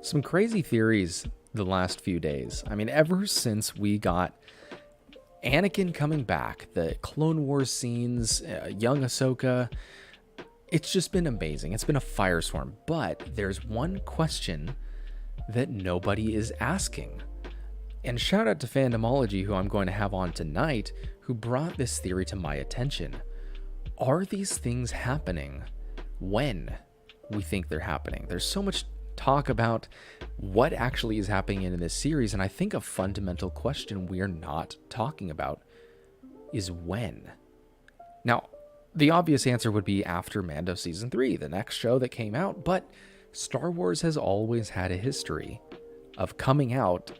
Some crazy theories the last few days. I mean, ever since we got Anakin coming back, the Clone Wars scenes, young Ahsoka, it's just been amazing. It's been a firestorm. But there's one question that nobody is asking. And shout out to Fandomology, who I'm going to have on tonight, who brought this theory to my attention. Are these things happening when we think they're happening? There's so much talk about what actually is happening in this series, and I think a fundamental question we're not talking about is when. Now, the obvious answer would be after Mando Season 3, the next show that came out, but Star Wars has always had a history of coming out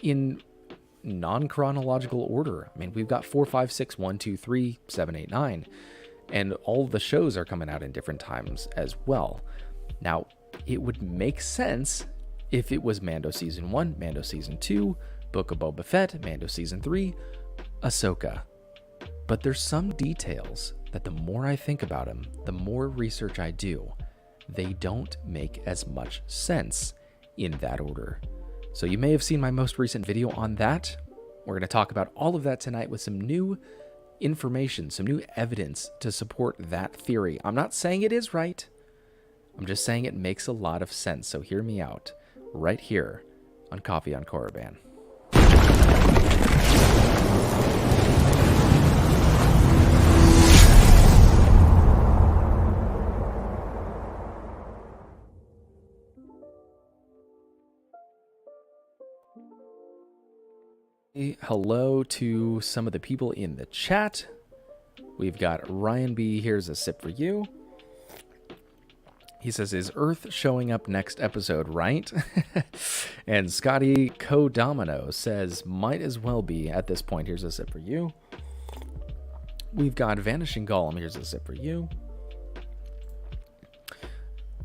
in non-chronological order. I mean, we've got 4, 5, 6, 1, 2, 3, 7, 8, 9, and all the shows are coming out in different times as well. Now, it would make sense if it was Mando Season 1, Mando Season 2, Book of Boba Fett, Mando Season 3, Ahsoka. But there's some details that the more I think about them, the more research I do, they don't make as much sense in that order. So you may have seen my most recent video on that. We're going to talk about all of that tonight with some new information, some new evidence to support that theory. I'm not saying it is right. I'm just saying it makes a lot of sense. So hear me out right here on Coffee on Korriban. Hello to some of the people in the chat. We've got Ryan B. Here's a sip for you. He says, is Earth showing up next episode, right? And Scotty Codomino says, might as well be at this point. Here's a sip for you. We've got Vanishing Golem. Here's a sip for you.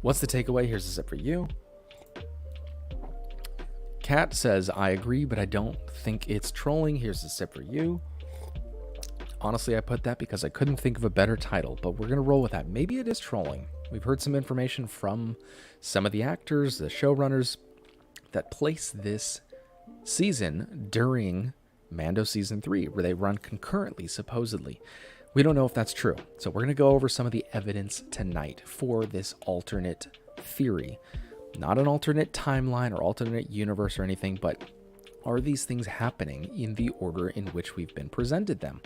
What's the takeaway? Here's a sip for you. Kat says, I agree, but I don't think it's trolling. Here's a sip for you. Honestly, I put that because I couldn't think of a better title, but we're going to roll with that. Maybe it is trolling. We've heard some information from some of the actors, the showrunners, that place this season during Mando Season 3, where they run concurrently, supposedly. We don't know if that's true. So we're going to go over some of the evidence tonight for this alternate theory. Not an alternate timeline or alternate universe or anything, but are these things happening in the order in which we've been presented them?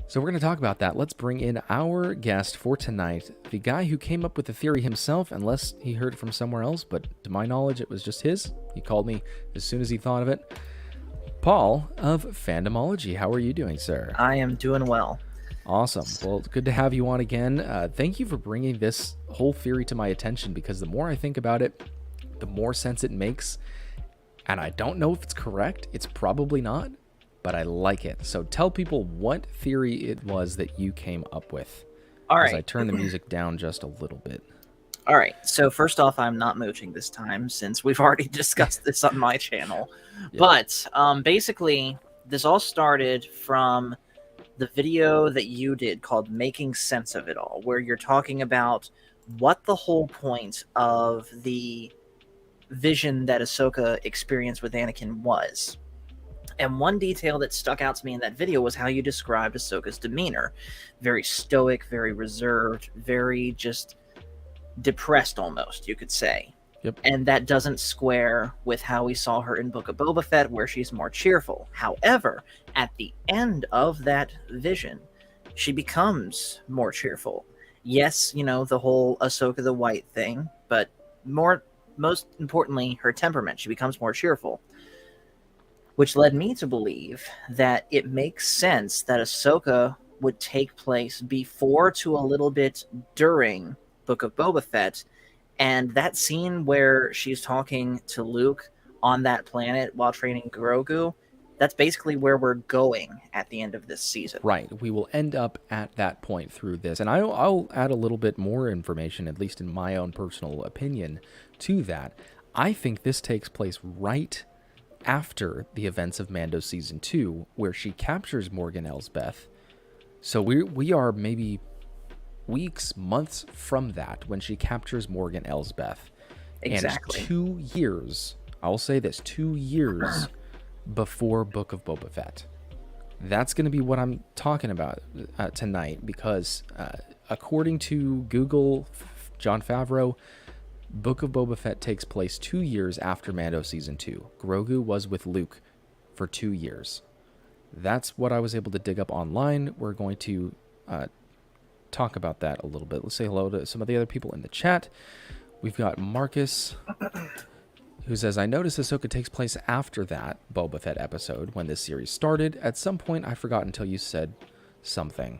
So we're going to talk about that. Let's bring in our guest for tonight, the guy who came up with the theory himself, unless he heard it from somewhere else, but to my knowledge, it was just his. He called me as soon as he thought of it. Paul of Fandomology, how are you doing, sir? I am doing well. Awesome. Well, it's good to have you on again. Thank you for bringing this whole theory to my attention, because the more I think about it, the more sense it makes. And I don't know if it's correct. It's probably not, but I like it. So tell people what theory it was that you came up with. All right. As I turn the music down just a little bit. All right. So first off, I'm not mooching this time since we've already discussed this on my channel. Yeah. But basically, this all started from the video that you did called Making Sense of It All, where you're talking about what the whole point of the vision that Ahsoka experienced with Anakin was. And one detail that stuck out to me in that video was how you described Ahsoka's demeanor. Very stoic, very reserved, very just depressed almost, you could say. Yep. And that doesn't square with how we saw her in Book of Boba Fett, where she's more cheerful. However, at the end of that vision, she becomes more cheerful. Yes, you know, the whole Ahsoka the White thing, but most importantly, her temperament. She becomes more cheerful. Which led me to believe that it makes sense that Ahsoka would take place before to a little bit during Book of Boba Fett. And that scene where she's talking to Luke on that planet while training Grogu, that's basically where we're going at the end of this season. Right. We will end up at that point through this. And I'll add a little bit more information, at least in my own personal opinion, to that. I think this takes place right after the events of Mando Season 2, where she captures Morgan Elsbeth. So we are maybe weeks, months from that when she captures Morgan Elsbeth. Exactly. And 2 years, I'll say this, 2 years before Book of Boba Fett. That's going to be what I'm talking about tonight, because according to Google, Jon Favreau, Book of Boba Fett takes place 2 years after Mando Season 2. Grogu was with Luke for 2 years. That's what I was able to dig up online. We're going to talk about that a little bit. Let's say hello to some of the other people in the chat. We've got Marcus, who says, I noticed Ahsoka takes place after that Boba Fett episode when this series started. At some point, I forgot until you said something.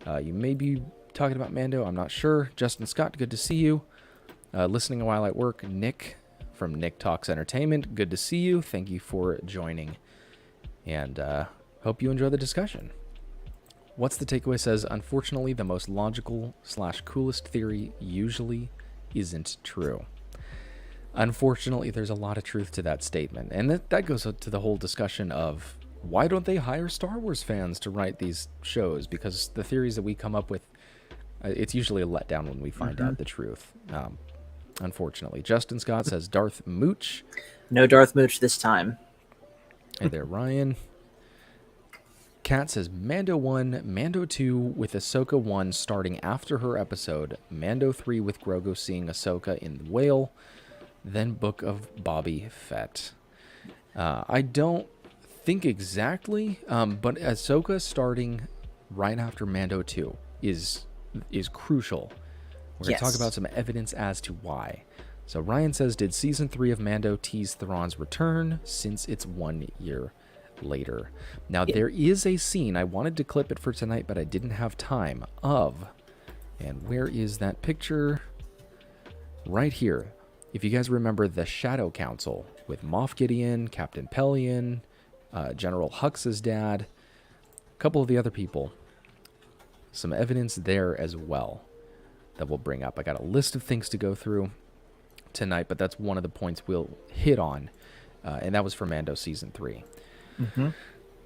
You may be talking about Mando. I'm not sure. Justin Scott, good to see you. Listening while at work, Nick from Nick Talks Entertainment, good to see you. Thank you for joining. And hope you enjoy the discussion. What's the takeaway says, unfortunately, the most logical / coolest theory usually isn't true. Unfortunately, there's a lot of truth to that statement. And that goes to the whole discussion of why don't they hire Star Wars fans to write these shows? Because the theories that we come up with, it's usually a letdown when we find out the truth. Unfortunately. Justin Scott says Darth Mooch. No Darth Mooch this time. Hey there, Ryan. Kat says Mando 1, Mando 2 with Ahsoka 1 starting after her episode, Mando 3 with Grogu seeing Ahsoka in the whale, then Book of Boba Fett. I don't think exactly, but Ahsoka starting right after Mando 2 is crucial. We're going to talk about some evidence as to why. So Ryan says, did season 3 of Mando tease Thrawn's return since it's 1 year later? Now, there is a scene, I wanted to clip it for tonight, but I didn't have time, and where is that picture? Right here. If you guys remember the Shadow Council with Moff Gideon, Captain Pelion, General Hux's dad, a couple of the other people, some evidence there as well that we'll bring up. I got a list of things to go through tonight, but that's one of the points we'll hit on, and that was for Mando Season 3.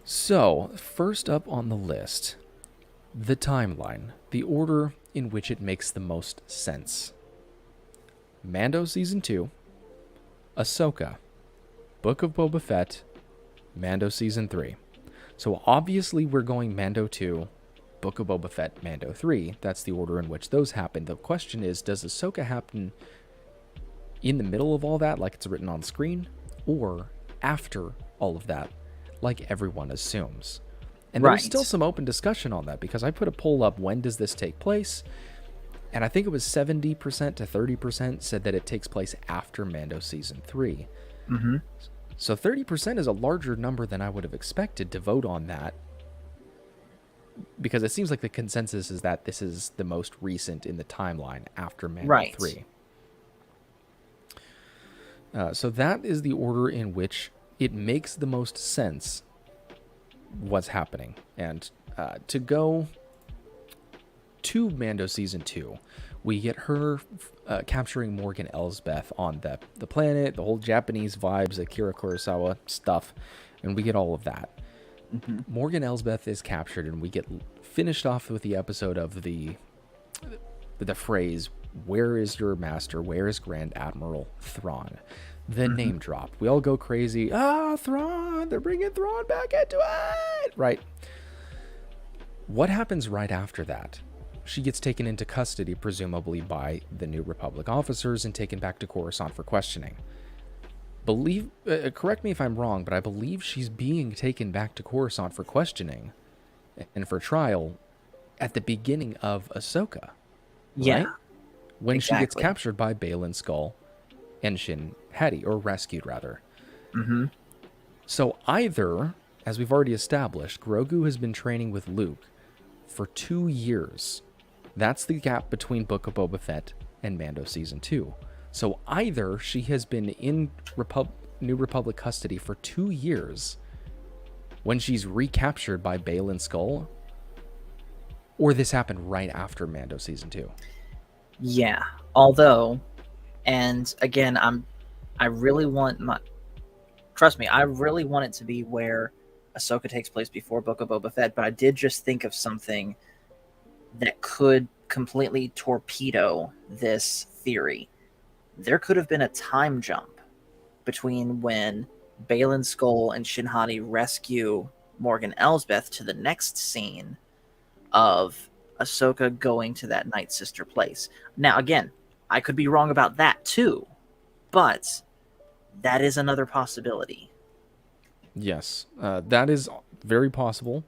So, first up on the list, the timeline, the order in which it makes the most sense. Mando Season 2, Ahsoka, Book of Boba Fett, Mando Season 3. So obviously we're going Mando 2, Book of Boba Fett, Mando 3. That's the order in which those happen. The question is, does Ahsoka happen in the middle of all that, like it's written on screen, or after all of that, like everyone assumes? And there's still some open discussion on that, because I put a poll up, when does this take place? And I think it was 70% to 30% said that it takes place after Mando Season 3. So 30% is a larger number than I would have expected to vote on that, because it seems like the consensus is that this is the most recent in the timeline after Mando 3. So that is the order in which it makes the most sense what's happening. And to go to Mando Season 2, we get her capturing Morgan Elsbeth on the planet, the whole Japanese vibes, Akira Kurosawa stuff, and we get all of that. Morgan Elsbeth is captured, and we get finished off with the episode of the phrase, where is your master? Where is Grand Admiral Thrawn? The name drop. We all go crazy. Thrawn! They're bringing Thrawn back into it! Right. What happens right after that? She gets taken into custody, presumably by the New Republic officers, and taken back to Coruscant for questioning. Correct me if I'm wrong, but I believe she's being taken back to Coruscant for questioning and for trial at the beginning of Ahsoka. Right? When she gets captured by Baylan Skoll and Shin Hati, or rescued rather. So either, as we've already established, Grogu has been training with Luke for 2 years. That's the gap between Book of Boba Fett and Mando Season 2. So either she has been in New Republic custody for 2 years when she's recaptured by Baylan Skoll, or this happened right after Mando Season 2. Yeah, although, and again, I really want trust me, I really want it to be where Ahsoka takes place before Book of Boba Fett, but I did just think of something that could completely torpedo this theory. there could have been a time jump between when Balin Skull and Shinhati rescue Morgan Elsbeth to the next scene of Ahsoka going to that Night Sister place. Now, again, I could be wrong about that too, but that is another possibility. Yes, that is very possible.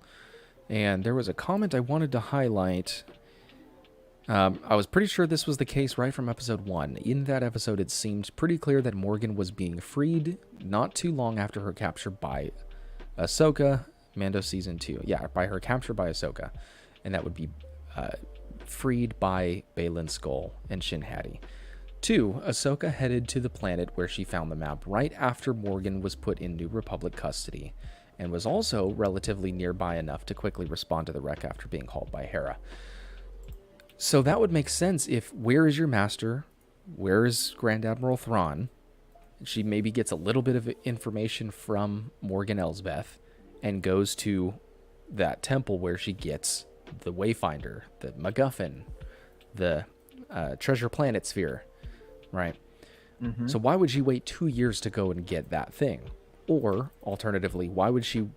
And there was a comment I wanted to highlight. I was pretty sure this was the case right from episode 1. In that episode, it seemed pretty clear that Morgan was being freed not too long after her capture by Ahsoka, Mando Season 2. Yeah, by her capture by Ahsoka. And that would be freed by Balin Skull and Shinhati. 2, Ahsoka headed to the planet where she found the map right after Morgan was put in New Republic custody, and was also relatively nearby enough to quickly respond to the wreck after being hauled by Hera. So that would make sense if where is your master? Where is Grand Admiral Thrawn? She maybe gets a little bit of information from Morgan Elsbeth and goes to that temple where she gets the Wayfinder, the MacGuffin, the Treasure Planet Sphere, right? Mm-hmm. So why would she wait 2 years to go and get that thing? Or, alternatively, why would she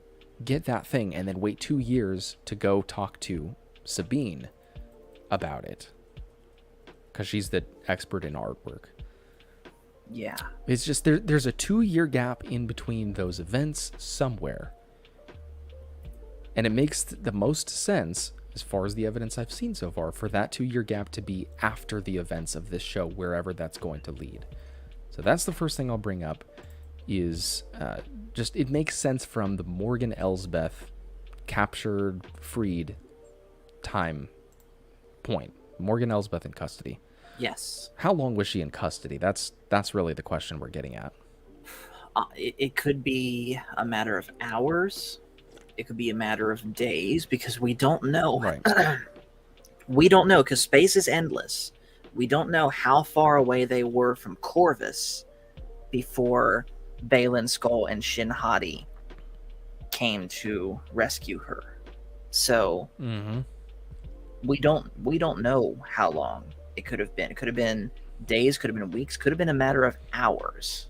get that thing and then wait 2 years to go talk to Sabine about it? Because she's the expert in artwork. Yeah. It's just there's a 2-year gap in between those events somewhere. And it makes the most sense, as far as the evidence I've seen so far, for that 2-year gap to be after the events of this show, wherever that's going to lead. So that's the first thing I'll bring up, is just it makes sense from the Morgan Elsbeth captured, freed time point. Morgan Elsbeth in custody. Yes. How long was she in custody? That's really the question we're getting at. It could be a matter of hours. It could be a matter of days, because we don't know. Right. We don't know, because space is endless. We don't know how far away they were from Corvus before Balin Skull and Shinhati came to rescue her. So we don't know how long it could have been. It could have been days, could have been weeks, could have been a matter of hours.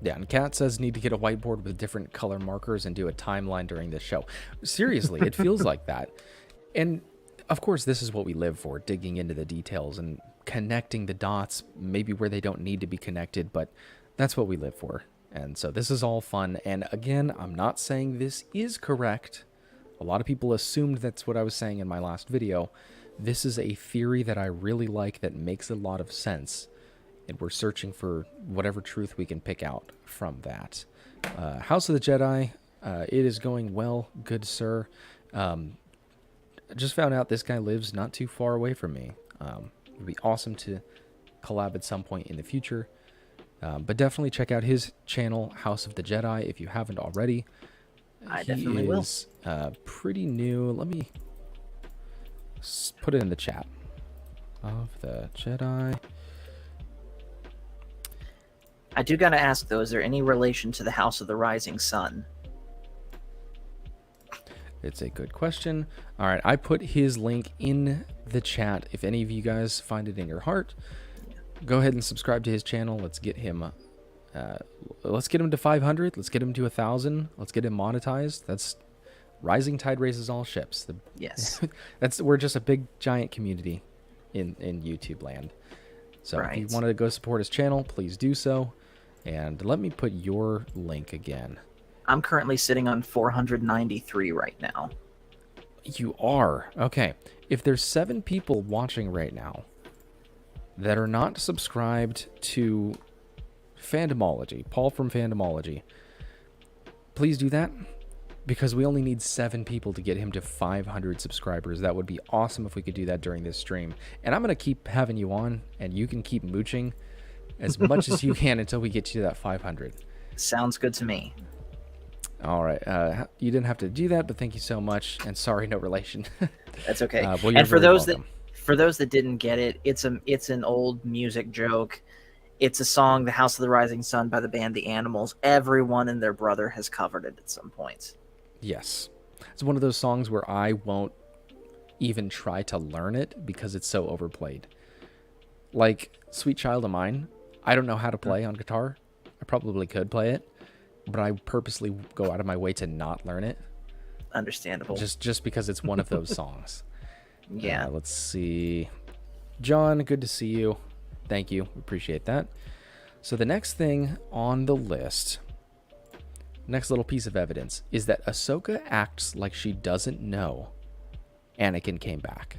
Yeah, and Kat says need to get a whiteboard with different color markers and do a timeline during this show. Seriously, it feels like that. And of course, this is what we live for, digging into the details and connecting the dots, maybe where they don't need to be connected, but that's what we live for. And so this is all fun. And again, I'm not saying this is correct. A lot of people assumed that's what I was saying in my last video. This is a theory that I really like, that makes a lot of sense. And we're searching for whatever truth we can pick out from that. House of the Jedi, it is going well, good sir. I just found out this guy lives not too far away from me. It would be awesome to collab at some point in the future. But definitely check out his channel, House of the Jedi, if you haven't already. I definitely will. He is pretty new. Let me put it in the chat. Of the Jedi. I do gotta ask, though, is there any relation to the House of the Rising Sun? It's a good question. All right, I put his link in the chat. If any of you guys find it in your heart, go ahead and subscribe to his channel. Let's get him to 500. Let's get him to 1,000. Let's get him monetized. That's rising tide raises all ships. Yes. We're just a big giant community in YouTube land. So if you want to go support his channel, please do so. And let me put your link again. I'm currently sitting on 493 right now. You are? Okay. If there's 7 people watching right now that are not subscribed to Fandomology, Paul from Fandomology, please do that, because we only need 7 people to get him to 500 subscribers. That would be awesome if we could do that during this stream. And I'm going to keep having you on, and you can keep mooching as much as you can until we get you to that 500. Sounds good to me. All right. You didn't have to do that, but thank you so much. And sorry, no relation. That's okay. Well, and for those that didn't get it, it's an old music joke. It's a song, "The House of the Rising Sun" by the band The Animals. Everyone and their brother has covered it at some point. Yes. It's one of those songs where I won't even try to learn it because it's so overplayed. like Sweet Child of Mine, I don't know how to play on guitar. I probably could play it, but I purposely go out of my way to not learn it. Understandable. Just because it's one of those songs. Yeah. Let's see. John, good to see you. Thank you. Appreciate that. So the next thing on the list, next little piece of evidence, is that Ahsoka acts like she doesn't know Anakin came back.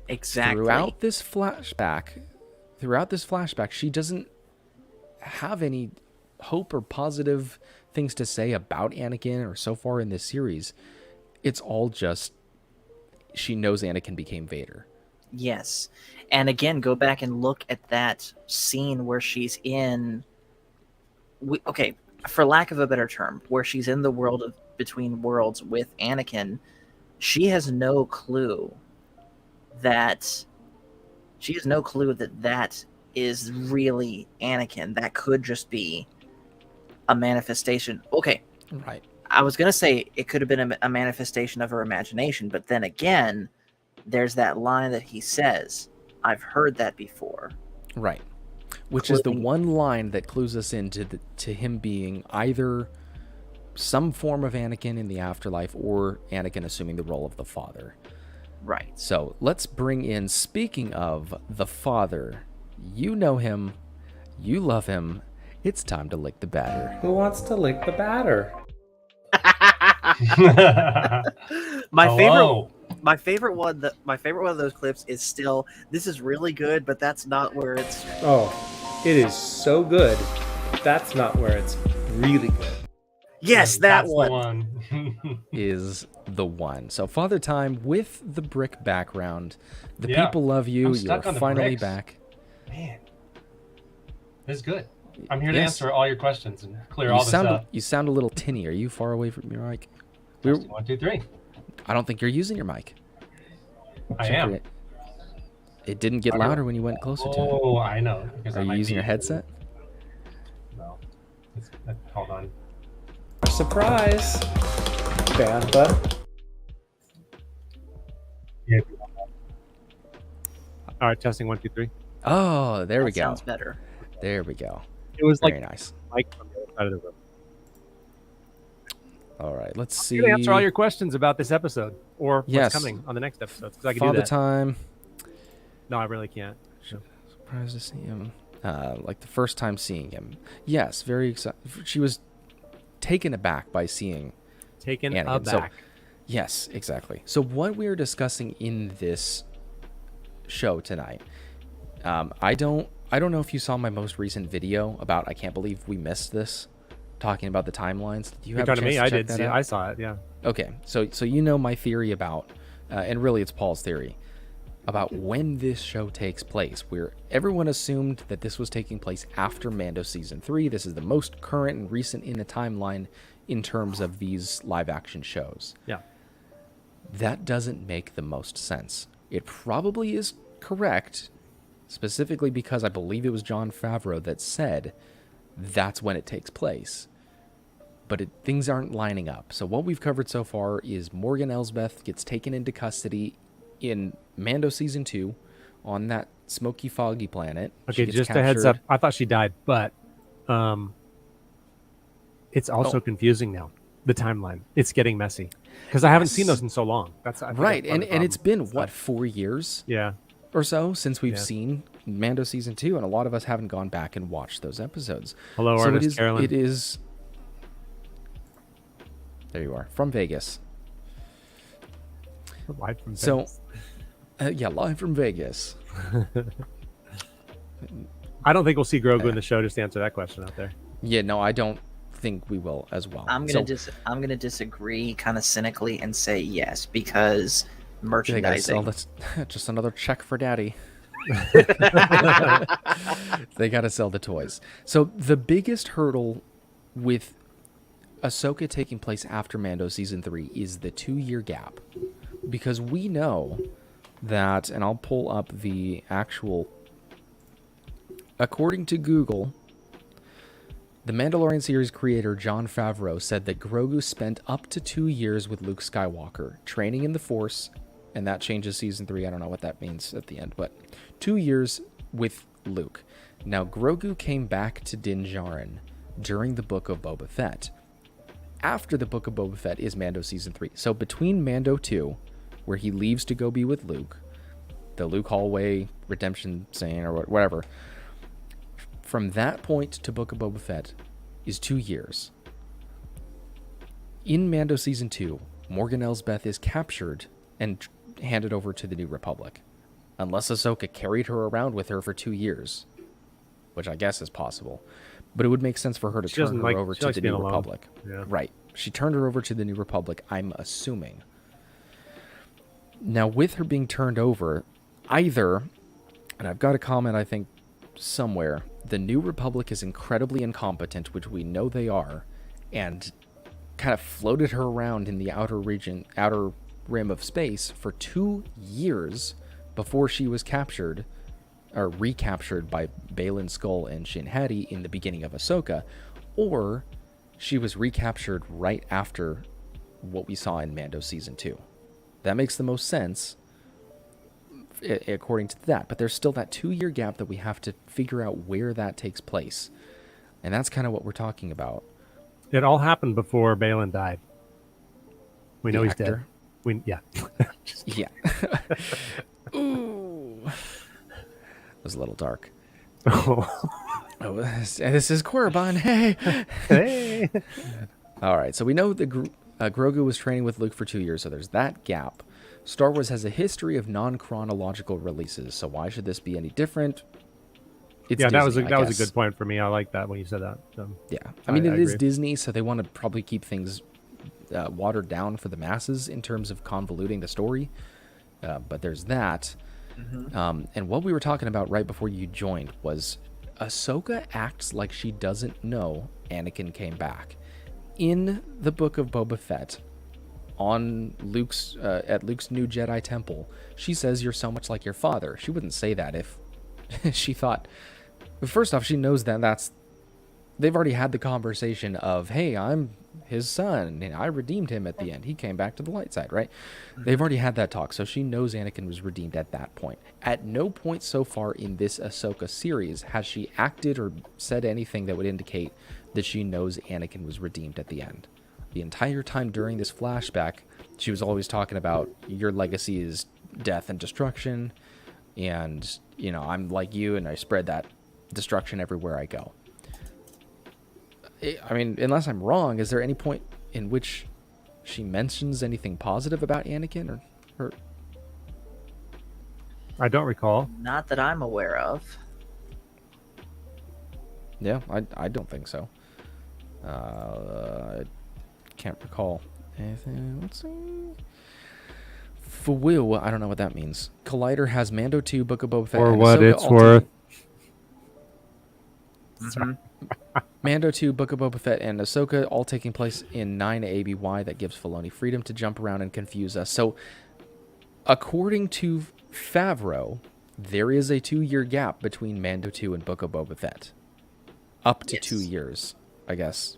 Exactly. Throughout this flashback, she doesn't have any hope or positive things to say about Anakin, or so far in this series. It's all just she knows Anakin became Vader. Yes. And again, go back and look at that scene where she's in... okay, for lack of a better term, where she's in the world of between worlds with Anakin. She has no clue that that is really Anakin. That could just be a manifestation. Okay. Right. I was going to say it could have been a manifestation of her imagination, but then again, there's that line that he says, I've heard that before. Right. Which is the one line that clues us into to him being either some form of Anakin in the afterlife or Anakin assuming the role of the father. Right. So let's bring in, speaking of the father, you know him, you love him, it's time to lick the batter. Who wants to lick the batter? My favorite one of those clips is still, this is really good, but that's not where it's... Oh, it is so good. That's not where it's really good. Yes, That's one. The one. Is the one. So Father Time with the brick background. The people love you. You're finally back. Man, this is good. I'm here to answer all your questions and clear all this up. You sound a little tinny. Are you far away from your mic? 1, 2, 3. I don't think you're using your mic. I am. It didn't get louder when you went closer to it. Oh, I know. Are you using your headset? No. Hold on. Surprise! Bantha. Yeah. All right, testing 1, 2, 3. Oh, there we go. Sounds better. There we go. It was very nice. Mike from the other side of the room. All right, let's see. I'm gonna answer all your questions about this episode or what's coming on the next episode. Because I can do that. Time. No, I really can't. Surprised to see him. Like the first time seeing him. Yes, very excited. She was taken aback by seeing Anakin. Aback. So, yes, exactly. So what we are discussing in this show tonight, I don't know if you saw my most recent video about I can't believe we missed this, talking about the timelines. Do you have a chance to me? check I did. that See, out? I saw it. Yeah. Okay, so you know my theory about, and really it's Paul's theory about when this show takes place. Where everyone assumed that this was taking place after Mando season 3. This is the most current and recent in the timeline in terms of these live action shows. Yeah. That doesn't make the most sense. It probably is correct, specifically because I believe it was Jon Favreau that said that's when it takes place. But things aren't lining up. So what we've covered so far is Morgan Elsbeth gets taken into custody in Mando season 2 on that smoky, foggy planet. Okay, just a heads up. I thought she died, but it's also confusing now. The timeline. It's getting messy because I haven't seen those in so long. That's right, and it's been what, 4 years? Yeah. Or so since we've seen Mando season 2, and a lot of us haven't gone back and watched those episodes. Hello, so artist Carolyn. It is. There you are, from Vegas. Live from Vegas. So, live from Vegas. I don't think we'll see Grogu in the show. Just to answer that question out there. Yeah, no, I don't think we will as well. I'm gonna disagree, kind of cynically, and say yes because merchandising. Just another check for Daddy. They got to sell the toys. So the biggest hurdle with Ahsoka taking place after Mando season 3 is the 2-year gap, because we know that, and I'll pull up the actual. According to Google, the Mandalorian series creator Jon Favreau said that Grogu spent up to 2 years with Luke Skywalker training in the Force, and that changes season 3. I don't know what that means at the end, but 2 years with Luke. Now, Grogu came back to Din Djarin during the Book of Boba Fett. After the Book of Boba Fett is Mando Season 3. So between Mando 2, where he leaves to go be with Luke, the Luke hallway redemption scene or whatever, from that point to Book of Boba Fett is 2 years. In Mando Season 2, Morgan Elsbeth is captured and handed over to the New Republic. Unless Ahsoka carried her around with her for 2 years, which I guess is possible. But it would make sense for her to turn her over to the New Republic. Yeah. Right. She turned her over to the New Republic, I'm assuming. Now, with her being turned over, either, and I've got a comment, I think, somewhere, the New Republic is incredibly incompetent, which we know they are, and kind of floated her around in the outer rim of space for 2 years before she was captured, or recaptured by Baylan Skoll and Shin Hati in the beginning of Ahsoka, or she was recaptured right after what we saw in Mando Season 2. That makes the most sense, according to that, but there's still that 2-year gap that we have to figure out where that takes place, and that's kind of what we're talking about. It all happened before Baylan died. We know he's dead. Yeah. Yeah. Ooh. It was a little dark. Oh, this is Korriban. Hey. Hey. All right. So we know that Grogu was training with Luke for 2 years, so there's that gap. Star Wars has a history of non-chronological releases, so why should this be any different? It's yeah, Disney, that was a good point for me. I like that when you said that. Yeah. I mean, it is agree. Disney, so they want to probably keep things watered down for the masses in terms of convoluting the story. But there's that. Mm-hmm. And what we were talking about right before you joined was Ahsoka acts like she doesn't know Anakin came back. In the Book of Boba Fett, on Luke's at Luke's new Jedi temple, she says, "You're so much like your father." She wouldn't say that if she thought. First off, she knows that they've already had the conversation of, "Hey, I'm his son, and I redeemed him at the end. He came back to the light side," right? Mm-hmm. They've already had that talk, so she knows Anakin was redeemed at that point. At no point so far in this Ahsoka series has she acted or said anything that would indicate that she knows Anakin was redeemed at the end. The entire time during this flashback, she was always talking about, your legacy is death and destruction, and, you know, I'm like you, and I spread that destruction everywhere I go. I mean, unless I'm wrong, is there any point in which she mentions anything positive about Anakin or I don't recall. Not that I'm aware of. Yeah, I don't think so. I can't recall anything. Let's see. Fuwu, I don't know what that means. Collider has Mando 2, Book of Boba Fett, For and what Ahsoka it's all worth. Mm-hmm. Mando 2, Book of Boba Fett, and Ahsoka all taking place in 9 ABY. That gives Filoni freedom to jump around and confuse us. So, according to Favreau, there is a 2-year gap between Mando 2 and Book of Boba Fett. Up to 2 years, I guess.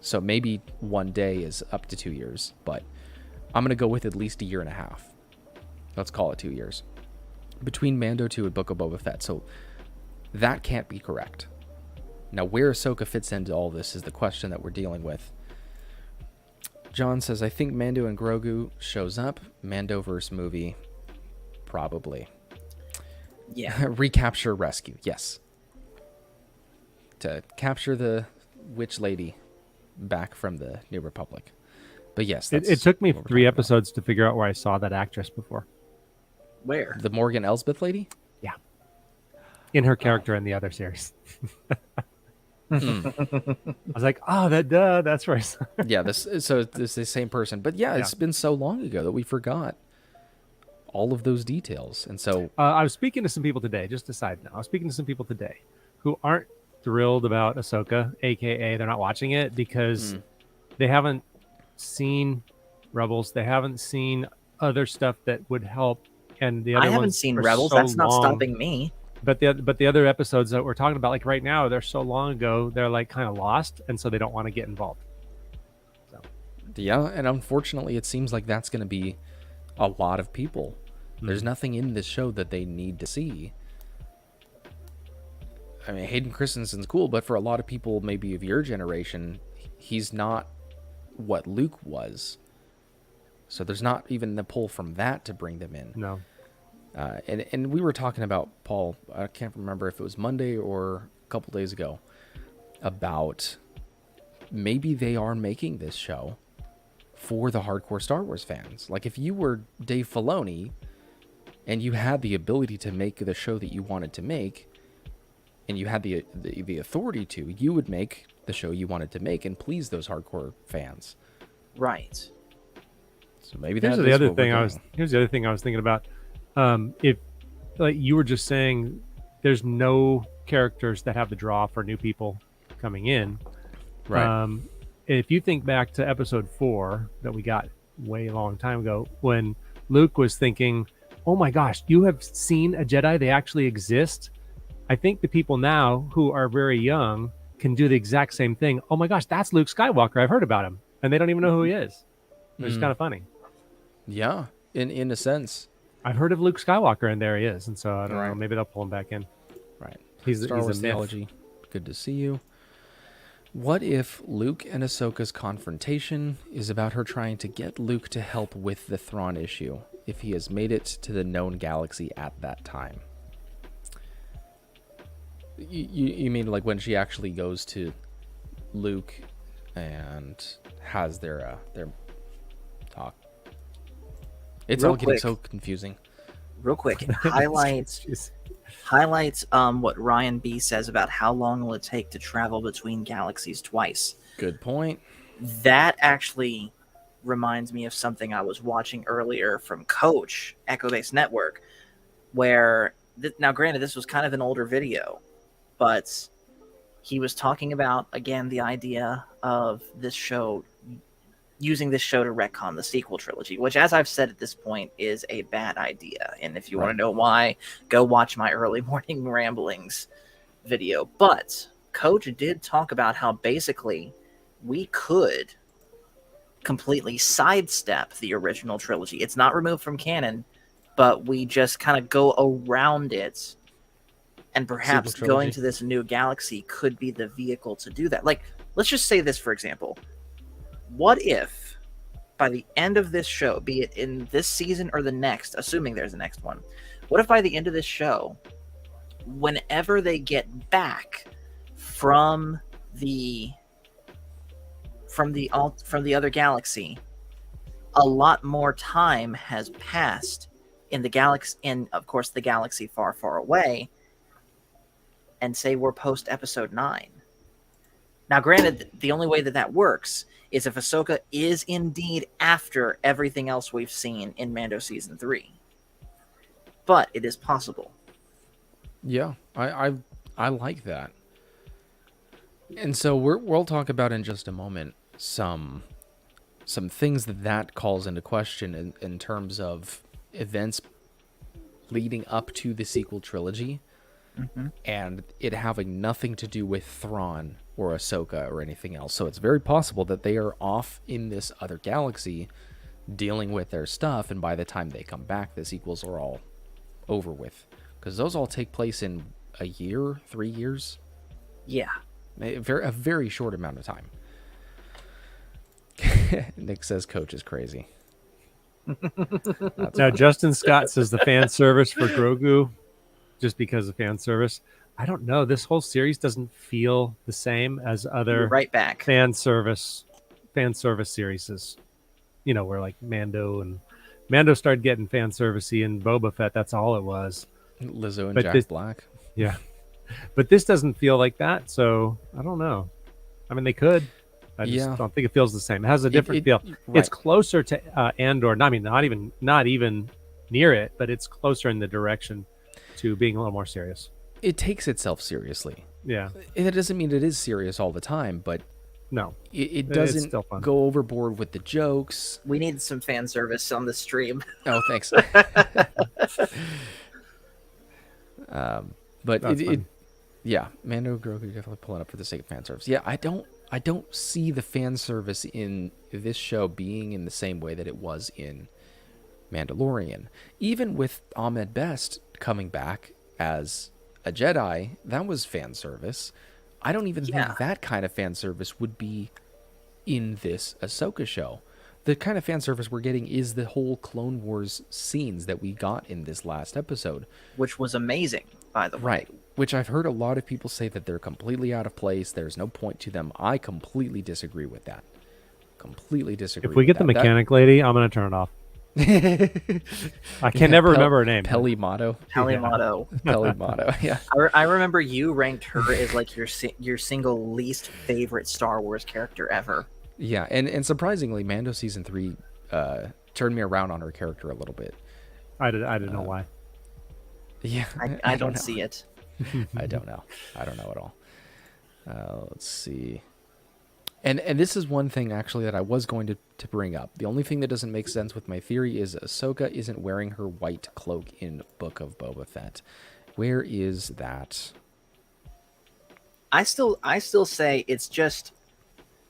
So maybe one day is up to 2 years, but I'm going to go with at least a year and a half. Let's call it 2 years. Between Mando 2 and Book of Boba Fett. So that can't be correct. Now, where Ahsoka fits into all this is the question that we're dealing with. John says, I think Mando and Grogu shows up. Mandoverse movie. Probably. Yeah. Recapture, rescue. Yes. To capture the witch lady back from the New Republic. But yes, It took me 3 episodes to figure out where I saw that actress before. Where? The Morgan Elsbeth lady? Yeah. In her character in the other series. I was like, oh, that's where I saw her. Yeah, so it's the same person. But yeah, it's been so long ago that we forgot all of those details. And so I was speaking to some people today, just a side note. I was speaking to some people today who aren't thrilled about Ahsoka, aka they're not watching it because they haven't seen Rebels. They haven't seen other stuff that would help. And the other I haven't ones seen are Rebels. so That's not long. stopping me. But the other episodes that we're talking about, like right now, they're so long ago, they're like kind of lost, and so they don't want to get involved. So yeah, and unfortunately, it seems like that's going to be a lot of people. There's nothing in this show that they need to see. I mean, Hayden Christensen's cool, but for a lot of people, maybe of your generation, he's not what Luke was. So there's not even the pull from that to bring them in. No. And we were talking about, Paul, I can't remember if it was Monday or a couple days ago, about maybe they are making this show for the hardcore Star Wars fans. Like, if you were Dave Filoni and you had the ability to make the show that you wanted to make, and you had the authority to, you would make the show you wanted to make and please those hardcore fans. Right. So maybe Here's the other thing I was thinking about. If, like you were just saying, there's no characters that have the draw for new people coming in. Right. If you think back to episode 4 that we got way a long time ago, when Luke was thinking, oh my gosh, you have seen a Jedi, they actually exist. I think the people now who are very young can do the exact same thing. Oh my gosh, that's Luke Skywalker. I've heard about him. And they don't even know who he is. It's kind of funny. Yeah, in a sense. I've heard of Luke Skywalker, and there he is. And so I don't know. Right. Maybe they'll pull him back in. Right. He's Star a Wars myth. theology. Good to see you. What if Luke and Ahsoka's confrontation is about her trying to get Luke to help with the Thrawn issue, if he has made it to the known galaxy at that time? You mean like when she actually goes to Luke and has their talk? It's Real all getting quick. so confusing. Real quick, it highlights what Ryan B says about how long will it take to travel between galaxies twice. Good point. That actually reminds me of something I was watching earlier from Coach, Echo Base Network, where, now granted, this was kind of an older video, but he was talking about, again, the idea of this show, using this show to retcon the sequel trilogy, which, as I've said at this point, is a bad idea. And if you want to know why, go watch my early morning ramblings video. But Coach did talk about how basically we could completely sidestep the original trilogy. It's not removed from canon, but we just kind of go around it, and perhaps going to this new galaxy could be the vehicle to do that. Like, let's just say this, for example. What if by the end of this show, be it in this season or the next, assuming there's a next one, what if by the end of this show, whenever they get back from the other galaxy, a lot more time has passed in the galaxy, in of course the galaxy far, far away, and say we're post episode 9. Now, granted, the only way that works is if Ahsoka is indeed after everything else we've seen in Mando Season 3. But it is possible. Yeah, I like that. And so we'll talk about in just a moment some things that calls into question in terms of events leading up to the sequel trilogy, and it having nothing to do with Thrawn or Ahsoka or anything else. So it's very possible that they are off in this other galaxy dealing with their stuff, and by the time they come back, the sequels are all over with. Because those all take place in a year, 3 years? Yeah. A very short amount of time. Nick says Coach is crazy. Now, Justin Scott says the fan service for Grogu, just because of fan service. I don't know. This whole series doesn't feel the same as other You're right back. fan service series. You know, where like Mando started getting fan servicey, and Boba Fett, that's all it was. Lizzo and But Jack Black. Yeah. But this doesn't feel like that, so I don't know. I mean, they could. I just don't think it feels the same. It has a different feel. Right. It's closer to Andor. I mean, not even near it, but it's closer in the direction to being a little more serious. It takes itself seriously. Yeah. And that doesn't mean it is serious all the time, but no, it doesn't still fun. go overboard with the jokes. We need some fan service on the stream. Oh, thanks. But yeah, Mando Grogu definitely pulling up for the sake of fan service. Yeah, I don't see the fan service in this show being in the same way that it was in Mandalorian. Even with Ahmed Best coming back as a Jedi, that was fan service. I don't even Yeah. think that kind of fan service would be in this Ahsoka show. The kind of fan service we're getting is the whole Clone Wars scenes that we got in this last episode. Which was amazing, by the way. Right. Which I've heard a lot of people say that they're completely out of place. There's no point to them. I completely disagree with that. Completely disagree If we with get the that. mechanic lady, I'm going to turn it off. I can never remember her name. Pelimato. Pelimato. Pelimato, yeah. I remember you ranked her as like your single least favorite Star Wars character ever. Yeah, and surprisingly, Mando Season 3 turned me around on her character a little bit. I didn't know why. Yeah. I don't know. see it. I don't know. I don't know at all. Let's see. And this is one thing, actually, that I was going to bring up. The only thing that doesn't make sense with my theory is Ahsoka isn't wearing her white cloak in Book of Boba Fett. Where is that? I still say it's just...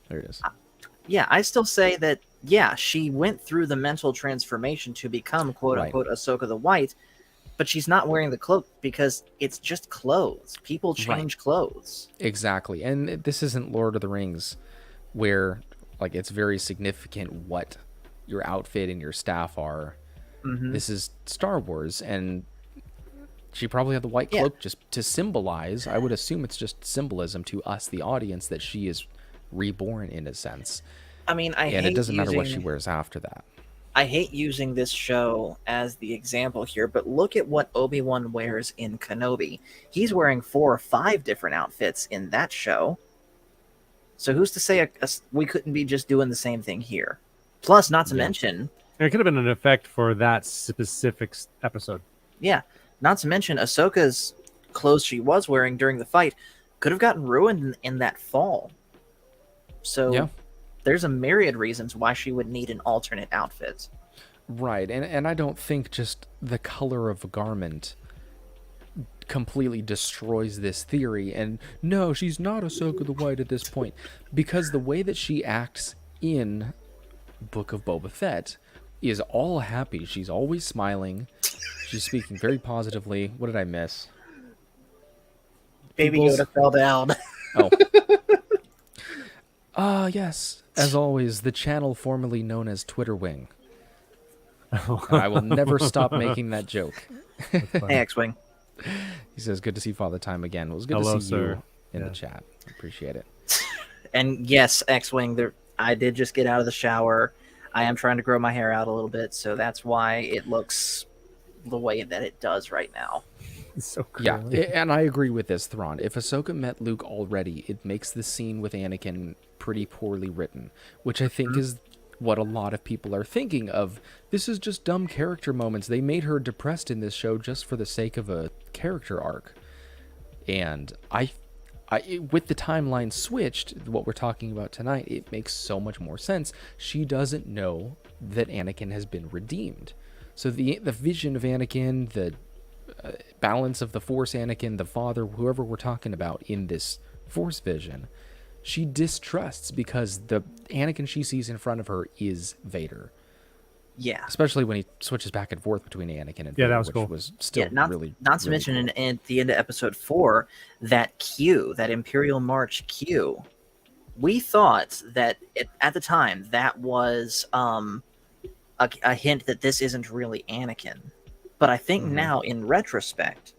There it is. Yeah, I still say that, yeah, she went through the mental transformation to become, quote-unquote, Ahsoka the White, but she's not wearing the cloak because it's just clothes. People change clothes. Exactly. And this isn't Lord of the Rings, where like it's very significant what your outfit and your staff are. Mm-hmm. This is Star Wars, and she probably had the white cloak just to symbolize. I would assume it's just symbolism to us, the audience, that she is reborn in a sense. I mean, and it doesn't matter what she wears after that. I hate using this show as the example here, but look at what Obi-Wan wears in Kenobi. He's wearing 4 or 5 different outfits in that show. So who's to say we couldn't be just doing the same thing here? Plus, not to mention... It could have been an effect for that specific episode. Yeah, not to mention Ahsoka's clothes she was wearing during the fight could have gotten ruined in that fall. So there's a myriad reasons why she would need an alternate outfit. Right, and I don't think just the color of a garment completely destroys this theory. And no, she's not Ahsoka the White at this point, because the way that she acts in Book of Boba Fett is all happy. She's always smiling. She's speaking very positively. What did I miss? Baby Yoda fell down. Oh. Yes. As always, the channel formerly known as Twitter Wing. I will never stop making that joke. Hey, X-Wing. He says, good to see Father Time again. It was good to see you in the chat. Appreciate it. And yes, X-Wing, I did just get out of the shower. I am trying to grow my hair out a little bit, so that's why it looks the way that it does right now. It's so cool. Yeah, and I agree with this, Thrawn. If Ahsoka met Luke already, it makes the scene with Anakin pretty poorly written, which I think is what a lot of people are thinking of. This is just dumb character moments. They made her depressed in this show just for the sake of a character arc. And I with the timeline switched, what we're talking about tonight, it makes so much more sense. She doesn't know that Anakin has been redeemed. So the vision of Anakin, the balance of the Force Anakin, the father, whoever we're talking about in this Force vision, she distrusts because the Anakin she sees in front of her is Vader. Yeah. Especially when he switches back and forth between Anakin and Vader, that was which cool. was still not really to mention cool. at the end of episode 4, that cue, that Imperial March cue, we thought that at the time that was a hint that this isn't really Anakin. But I think now, in retrospect,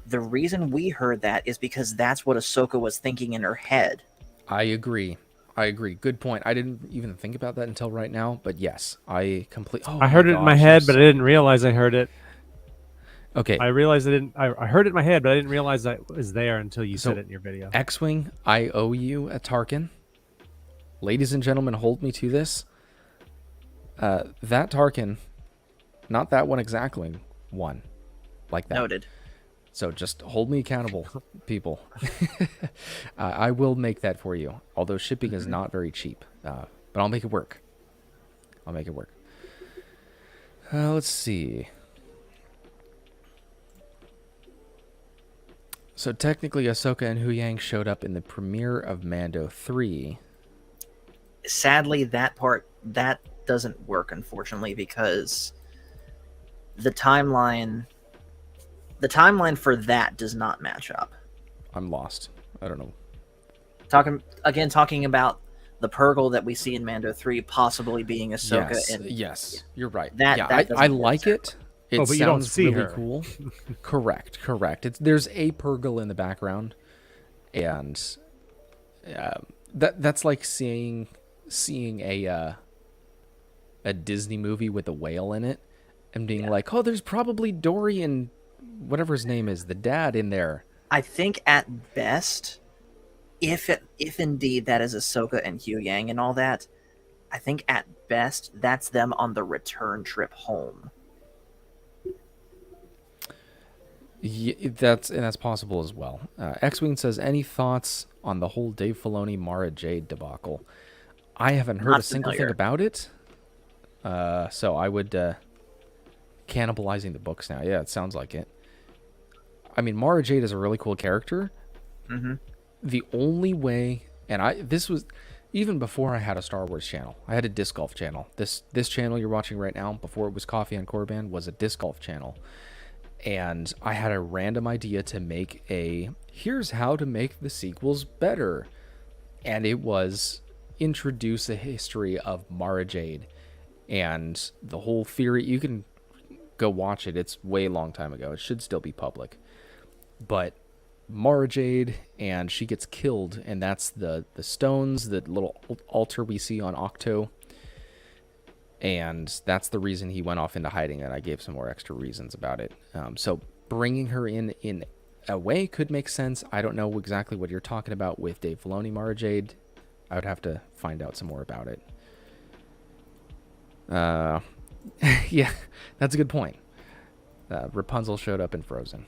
the reason we heard that is because that's what Ahsoka was thinking in her head. I agree. Good point. I didn't even think about that until right now, but yes, I completely... I heard it in my head, but I didn't realize I heard it. Okay. I realized I didn't... I heard it in my head, but I didn't realize that it was there until you said it in your video. X-Wing, I owe you a Tarkin. Ladies and gentlemen, hold me to this. That Tarkin, not that one exactly, one. Like that. Noted. So just hold me accountable, people. I will make that for you, although shipping is not very cheap. But I'll make it work. Let's see. So technically, Ahsoka and Huyang showed up in the premiere of Mando 3. Sadly, that doesn't work, unfortunately, because the timeline The timeline for that does not match up. I'm lost. I don't know. Talking about the Purgle that we see in Mando 3 possibly being Ahsoka. Yes, you're right. That I doesn't like it. It but sounds you don't see really her. cool. Correct. There's a Purgle in the background, and that's like seeing a Disney movie with a whale in it, and being like, oh, there's probably Dory and whatever his name is, the dad in there. I think at best, if indeed that is Ahsoka and Hugh Yang and all that, I think at best that's them on the return trip home. Yeah, that's possible as well. X-Wing says, any thoughts on the whole Dave Filoni Mara Jade debacle? I haven't heard a single thing about it. So I would cannibalizing the books now. Yeah, it sounds like it. I mean, Mara Jade is a really cool character. Mm-hmm. The only way, and this was even before I had a Star Wars channel. I had a disc golf channel. This channel you're watching right now, before it was Coffee on Korriban, was a disc golf channel. And I had a random idea to make here's how to make the sequels better. And it was introduce a history of Mara Jade. And the whole theory, you can go watch it. It's way long time ago. It should still be public. But Mara Jade, and she gets killed, and that's the stones, the little altar we see on Octo. And that's the reason he went off into hiding, and I gave some more extra reasons about it. So bringing her in a way could make sense. I don't know exactly what you're talking about with Dave Filoni, Mara Jade. I would have to find out some more about it. Yeah, that's a good point. Rapunzel showed up in Frozen.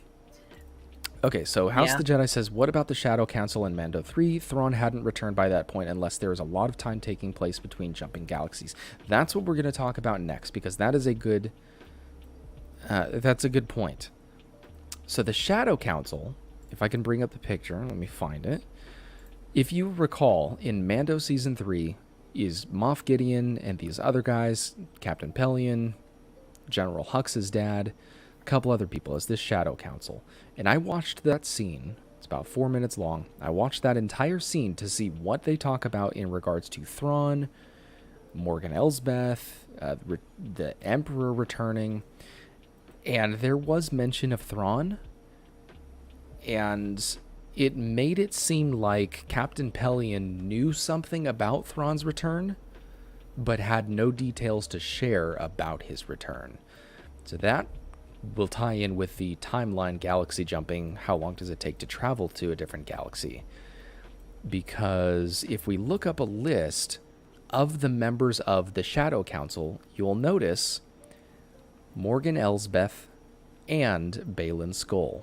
Okay, so House of the Jedi says, what about the Shadow Council in Mando 3? Thrawn hadn't returned by that point unless there is a lot of time taking place between jumping galaxies. That's what we're going to talk about next, because that is that's a good point. So the Shadow Council, if I can bring up the picture, let me find it. If you recall, in Mando Season 3 is Moff Gideon and these other guys, Captain Pelion, General Hux's dad, a couple other people as this Shadow Council. And I watched that scene. It's about 4 minutes long. I watched that entire scene to see what they talk about in regards to Thrawn, Morgan Elsbeth, the Emperor returning. And there was mention of Thrawn. And it made it seem like Captain Pelion knew something about Thrawn's return, but had no details to share about his return. So that will tie in with the timeline galaxy jumping. How long does it take to travel to a different galaxy? Because if we look up a list of the members of the Shadow Council, you'll notice Morgan Elsbeth and Baylan Skoll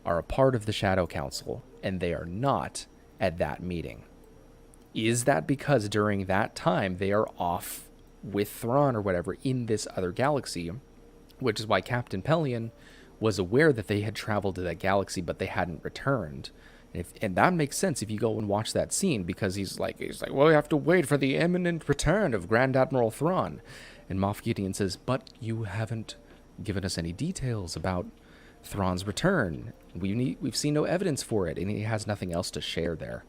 are a part of the Shadow Council, and they are not at that meeting. Is that because during that time they are off with Thrawn or whatever in this other galaxy, which is why Captain Pelion was aware that they had traveled to that galaxy, but they hadn't returned. And that makes sense if you go and watch that scene, because he's like, well, we have to wait for the imminent return of Grand Admiral Thrawn. And Moff Gideon says, but you haven't given us any details about Thrawn's return. We've seen no evidence for it, and he has nothing else to share there.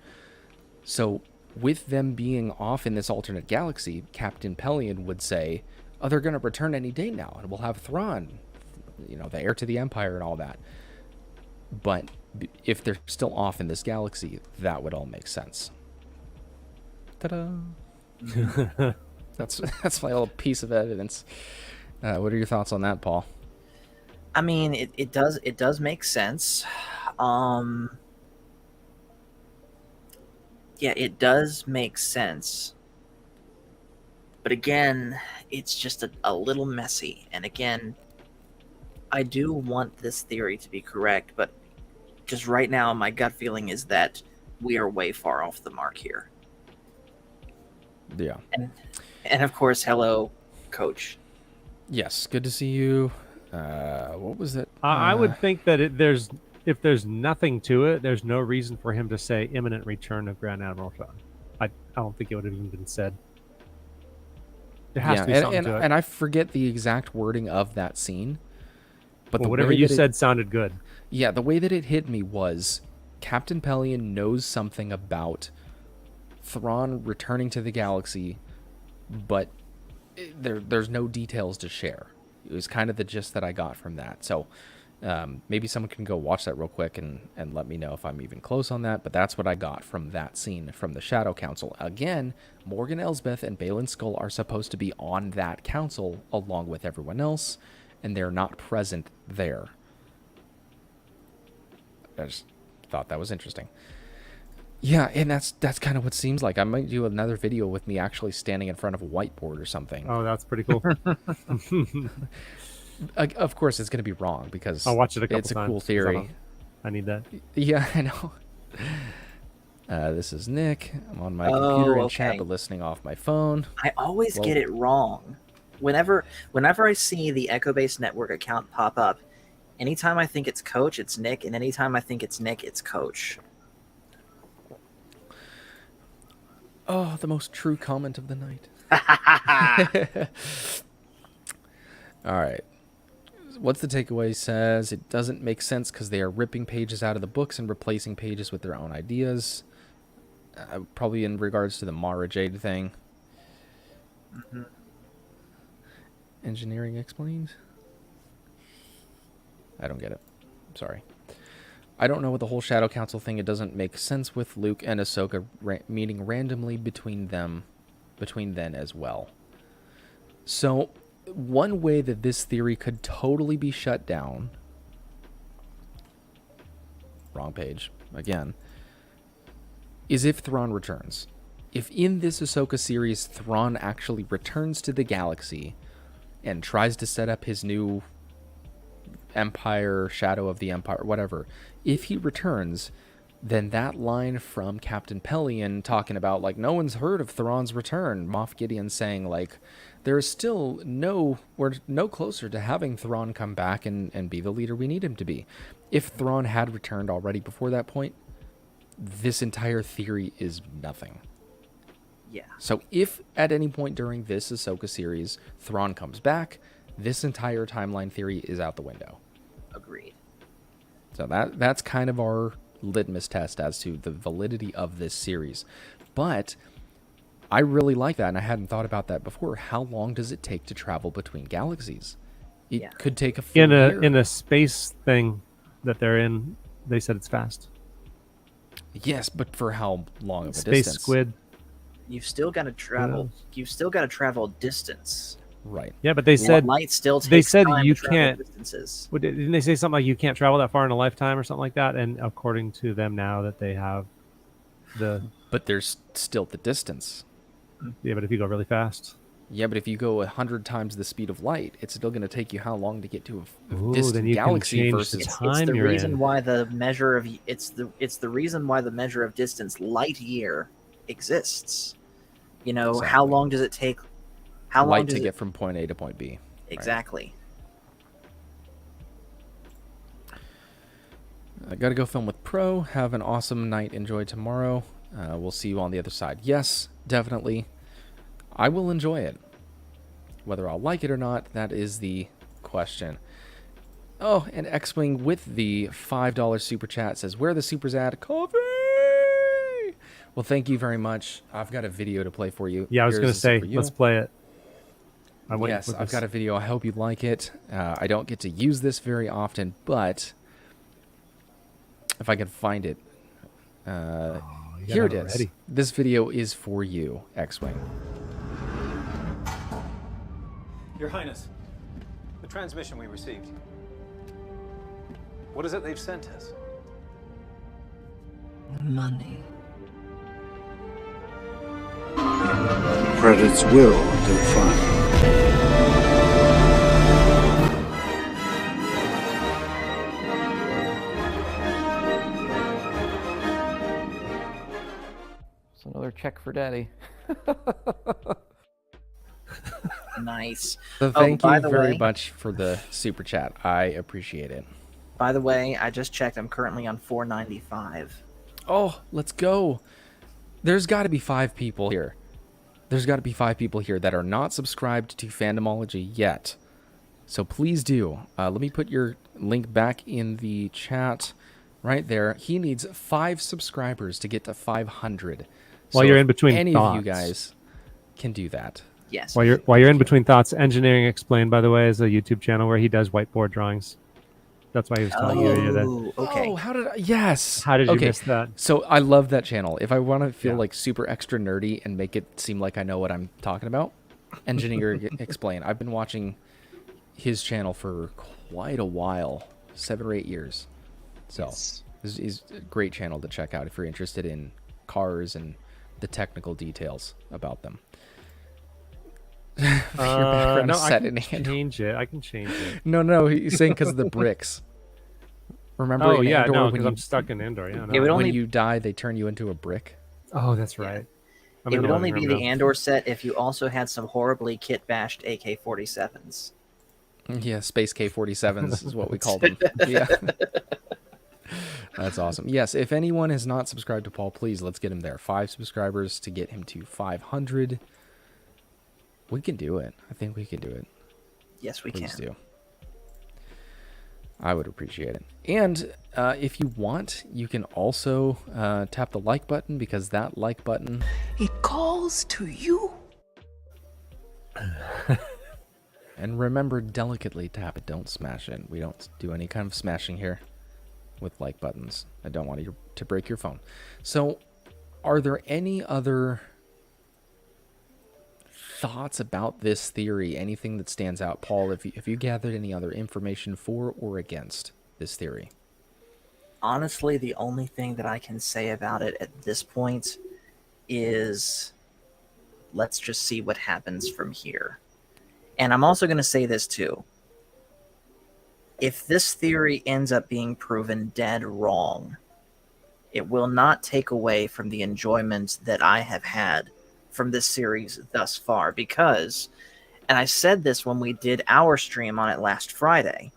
So with them being off in this alternate galaxy, Captain Pelion would say, oh, they're going to return any day now, and we'll have Thrawn, the heir to the Empire and all that. But if they're still off in this galaxy, that would all make sense. Ta-da! That's my little piece of evidence. What are your thoughts on that, Paul? I mean, it does make sense. Yeah, it does make sense. But again, it's just a little messy. And again, I do want this theory to be correct, but just right now, my gut feeling is that we are way far off the mark here. Yeah. And of course, hello, Coach. Yes, good to see you. What was it? I would think that if there's nothing to it, there's no reason for him to say imminent return of Grand Admiral Thrawn. I don't think it would have even been said. There has to be something to it. And I forget the exact wording of that scene, But Well, the whatever way you that said sounded good. yeah, the way that it hit me was Captain Pelion knows something about Thrawn returning to the galaxy, but there's no details to share. It was kind of the gist that I got from that. So maybe someone can go watch that real quick and let me know if I'm even close on that. But that's what I got from that scene from the Shadow Council. Again, Morgan Elsbeth and Balin Skull are supposed to be on that council along with everyone else, and they're not present there. I just thought that was interesting. Yeah, and that's kind of what it seems like. I might do another video with me actually standing in front of a whiteboard or something. Oh, that's pretty cool. Of course, it's going to be wrong because I'll watch it a couple it's a times. cool theory. I need that. Yeah, I know. This is Nick. I'm on my computer in chat, okay. but listening off my phone. I always get it wrong. Whenever I see the Echo Base Network account pop up, anytime I think it's Coach, it's Nick, and anytime I think it's Nick, it's Coach. Oh, the most true comment of the night. All right. What's the takeaway? Says it doesn't make sense because they are ripping pages out of the books and replacing pages with their own ideas. Probably in regards to the Mara Jade thing. Mm-hmm. Engineering explained. I don't get it. I'm sorry. I don't know what the whole Shadow Council thing. It doesn't make sense with Luke and Ahsoka meeting randomly between then as well. So, one way that this theory could totally be shut down. Wrong page. Again. Is if Thrawn returns. If in this Ahsoka series, Thrawn actually returns to the galaxy and tries to set up his new Empire, Shadow of the Empire, whatever. If he returns, then that line from Captain Pelion talking about, like, no one's heard of Thrawn's return. Moff Gideon saying, like, there's still we're no closer to having Thrawn come back and be the leader we need him to be. If Thrawn had returned already before that point, this entire theory is nothing. Yeah. So if at any point during this Ahsoka series, Thrawn comes back, this entire timeline theory is out the window. Agreed. So that's kind of our litmus test as to the validity of this series. But I really like that, and I hadn't thought about that before. How long does it take to travel between galaxies? It could take a full year. In a space thing that they're in, they said it's fast. Yes, but for how long of a Space distance? squid. You've still got to travel. You've still got to travel distance. Right. Yeah, but they said light still takes they said time you to travel can't. distances. Didn't they say something like you can't travel that far in a lifetime or something like that? And according to them now that they have But there's still the distance. Yeah, but if you go really fast. Yeah, but if you go 100 times the speed of light, it's still going to take you how long to get to a Ooh, distant then you can galaxy change versus the It's time the you're reason in. why the measure of it's the reason why the measure of distance light year exists. You know, Exactly. how long does it take? How long light does to it get from point A to point B. exactly? I got to go film with Pro. Have an awesome night. Enjoy tomorrow. We'll see you on the other side. Yes, definitely. I will enjoy it. Whether I'll like it or not, that is the question. Oh, and X-Wing with the $5 super chat says, where are the supers at? Coffee! Well, thank you very much. I've got a video to play for you. Yeah, I was going to say, let's play it. Yes, I've got a video. I hope you like it. I don't get to use this very often, but if I can find it. Here it is. Ready. This video is for you, X-Wing. Your Highness, the transmission we received. What is it they've sent us? Money. Credits will do fine. It's another check for Daddy. Nice. So Oh, thank by you the very way- much for the super chat. I appreciate it. By the way, I just checked. I'm currently on 495. Oh, let's go. There's got to be 5 people here. There's got to be 5 people here that are not subscribed to Fandomology yet. So please do. Let me put your link back in the chat right there. He needs 5 subscribers to get to 500. While So you're if in between any thoughts. of you guys can do that. Yes. While you're in between thoughts, Engineering Explained, by the way, is a YouTube channel where he does whiteboard drawings. That's why he was telling you that. Oh, okay. Oh, how did I? Yes. How did you Okay. miss that? So I love that channel. If I want to feel Yeah. like super extra nerdy and make it seem like I know what I'm talking about, Engineer Explain. I've been watching his channel for quite a while, 7 or 8 years. So this is a great channel to check out if you're interested in cars and the technical details about them. Your background No, is I set can in Andor. change it. I can change it. No, he's saying because of the bricks. Remember? Oh in yeah, Andor, no, when because you, I'm stuck in Andor. Yeah, no. It would when only you die, they turn you into a brick. Oh, that's right. I'm it in would the only living be room the now. Andor set if you also had some horribly kit bashed AK-47s. Yeah, Space K-47s is what we call them. Yeah. That's awesome. Yes, if anyone has not subscribed to Paul, please, let's get him there. 5 subscribers to get him to 500. We can do it. I think we can do it. Yes, we Please can. do. I would appreciate it. And if you want, you can also tap the like button, because that like button... It calls to you. And remember, delicately tap it. Don't smash it. We don't do any kind of smashing here with like buttons. I don't want you to break your phone. So, are there any other thoughts about this theory? Anything that stands out? Paul, if you gathered any other information for or against this theory? Honestly, the only thing that I can say about it at this point is let's just see what happens from here. And I'm also going to say this too. If this theory ends up being proven dead wrong, it will not take away from the enjoyment that I have had from this series thus far, because, and I said this when we did our stream on it last Friday,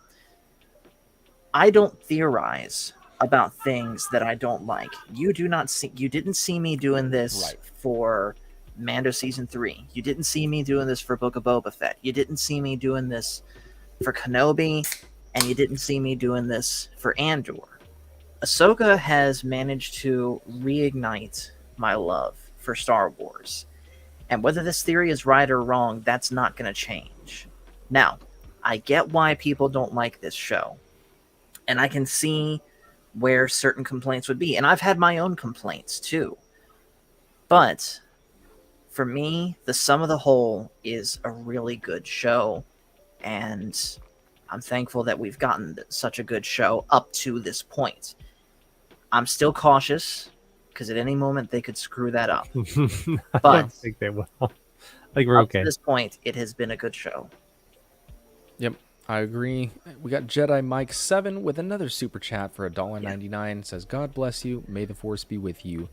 I don't theorize about things that I don't like. You didn't see me doing this for Mando Season 3. You didn't see me doing this for Book of Boba Fett. You didn't see me doing this for Kenobi, and you didn't see me doing this for Andor. Ahsoka has managed to reignite my love for Star Wars. And whether this theory is right or wrong, that's not going to change. Now, I get why people don't like this show. And I can see where certain complaints would be. And I've had my own complaints too. But for me, the sum of the whole is a really good show. And I'm thankful that we've gotten such a good show up to this point. I'm still cautious, because at any moment they could screw that up. I But don't think they will. I think we're up okay. to this point, it has been a good show. Yep, I agree. We got Jedi Mike 7 with another super chat for $1.99. Says, God bless you. May the force be with you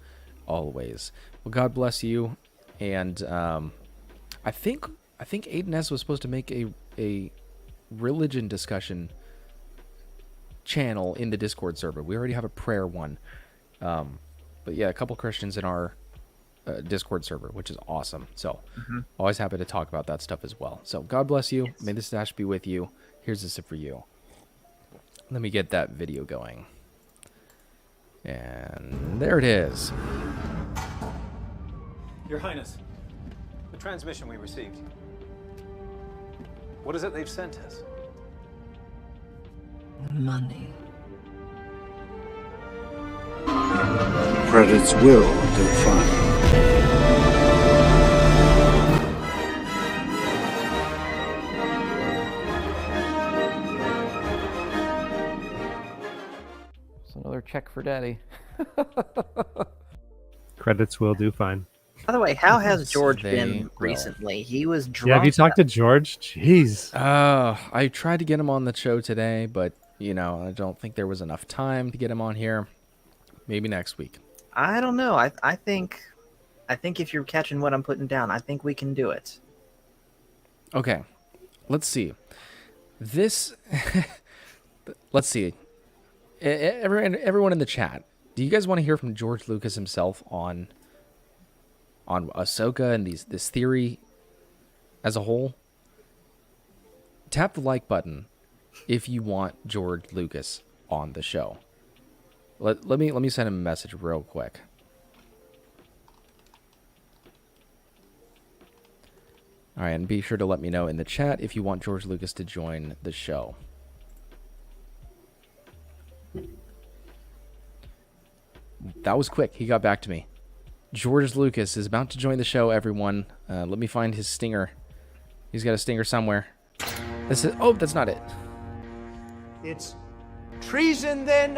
always. Well, God bless you. And I think Aiden S was supposed to make a religion discussion channel in the Discord server. We already have a prayer one. But yeah, a couple Christians in our Discord server, which is awesome. So always happy to talk about that stuff as well. So God bless you. May this dash be with you. Here's this for you. Let me get that video going. And there it is. Your Highness, the transmission we received. What is it they've sent us? Money. Credits will do fine. It's another check for Daddy. Credits will do fine. By the way, how has George They been will. recently? He was drunk. Yeah, have you talked to George? Jeez. I tried to get him on the show today, but I don't think there was enough time to get him on here. Maybe next week. I don't know. I think if you're catching what I'm putting down, I think we can do it. Okay, let's see. Let's see. Everyone in the chat, do you guys want to hear from George Lucas himself on Ahsoka and this theory as a whole? tap the like button if you want George Lucas on the show. Let me send him a message real quick. All right, and be sure to let me know in the chat if you want George Lucas to join the show. That was quick. He got back to me. George Lucas is about to join the show, everyone. Let me find his stinger. He's got a stinger somewhere. Oh, that's not it. It's treason then.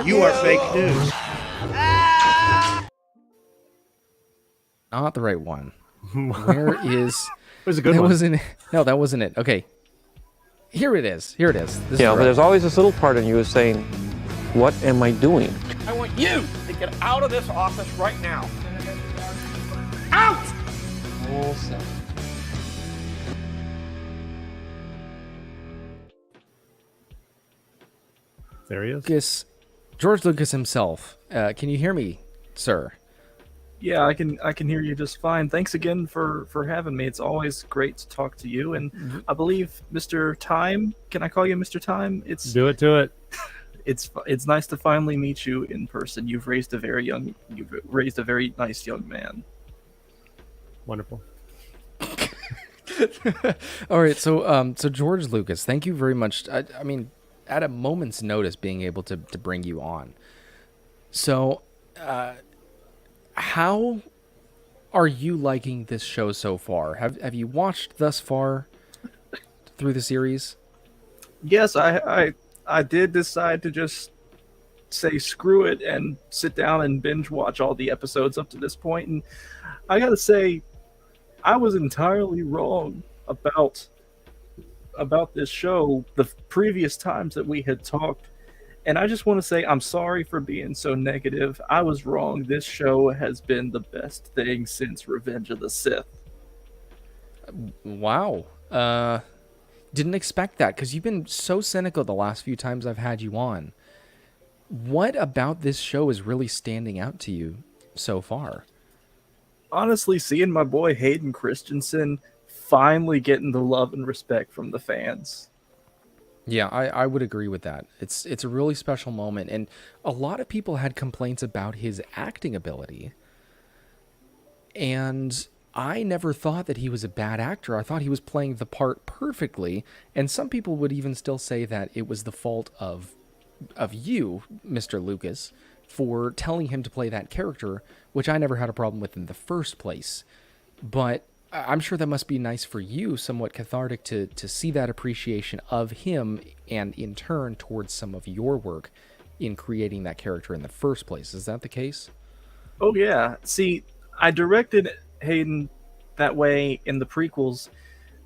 You are fake news. Not the right one. Where is... It was a good that one. Wasn't, no, that wasn't it. Okay. Here it is. Here it is. This Yeah, is but there's always this little part in you is saying, what am I doing? I want you to get out of this office right now. Out! There he is. Lucas, George Lucas himself. Can you hear me, sir? Yeah, I can hear you just fine. Thanks again for having me. It's always great to talk to you. And I believe Mr. Time, can I call you Mr. Time? Do it to it. It's nice to finally meet you in person. You've raised a very nice young man. Wonderful. All right, so George Lucas, thank you very much. I mean, at a moment's notice, being able to bring you on. So, how are you liking this show so far? Have you watched thus far through the series? Yes, I did decide to just say screw it and sit down and binge watch all the episodes up to this point, and I gotta say, I was entirely wrong about this show the previous times that we had talked. And I just want to say I'm sorry for being so negative. I was wrong. This show has been the best thing since Revenge of the Sith. Wow. Didn't expect that, because you've been so cynical the last few times I've had you on. What about this show is really standing out to you so far? Honestly, seeing my boy Hayden Christensen finally getting the love and respect from the fans. Yeah, I would agree with that. It's a really special moment, and a lot of people had complaints about his acting ability. And I never thought that he was a bad actor. I thought he was playing the part perfectly, and some people would even still say that it was the fault of you, Mr. Lucas, for telling him to play that character, which I never had a problem with in the first place. But I'm sure that must be nice for you, somewhat cathartic to see that appreciation of him, and in turn towards some of your work in creating that character in the first place. Is that the case? Oh yeah. See, I directed Hayden that way in the prequels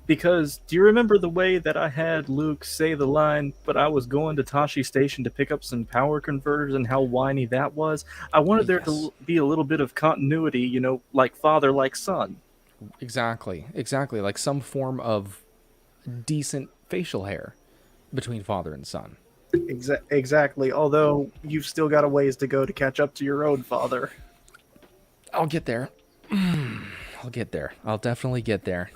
because do you remember the way that I had Luke say the line, but I was going to Tashi Station to pick up some power converters, and how whiny that was? I wanted there to be a little bit of continuity, you know, like father, like son. Exactly. Like some form of decent facial hair between father and son. Exactly. Although you've still got a ways to go to catch up to your own father. I'll get there. I'll definitely get there.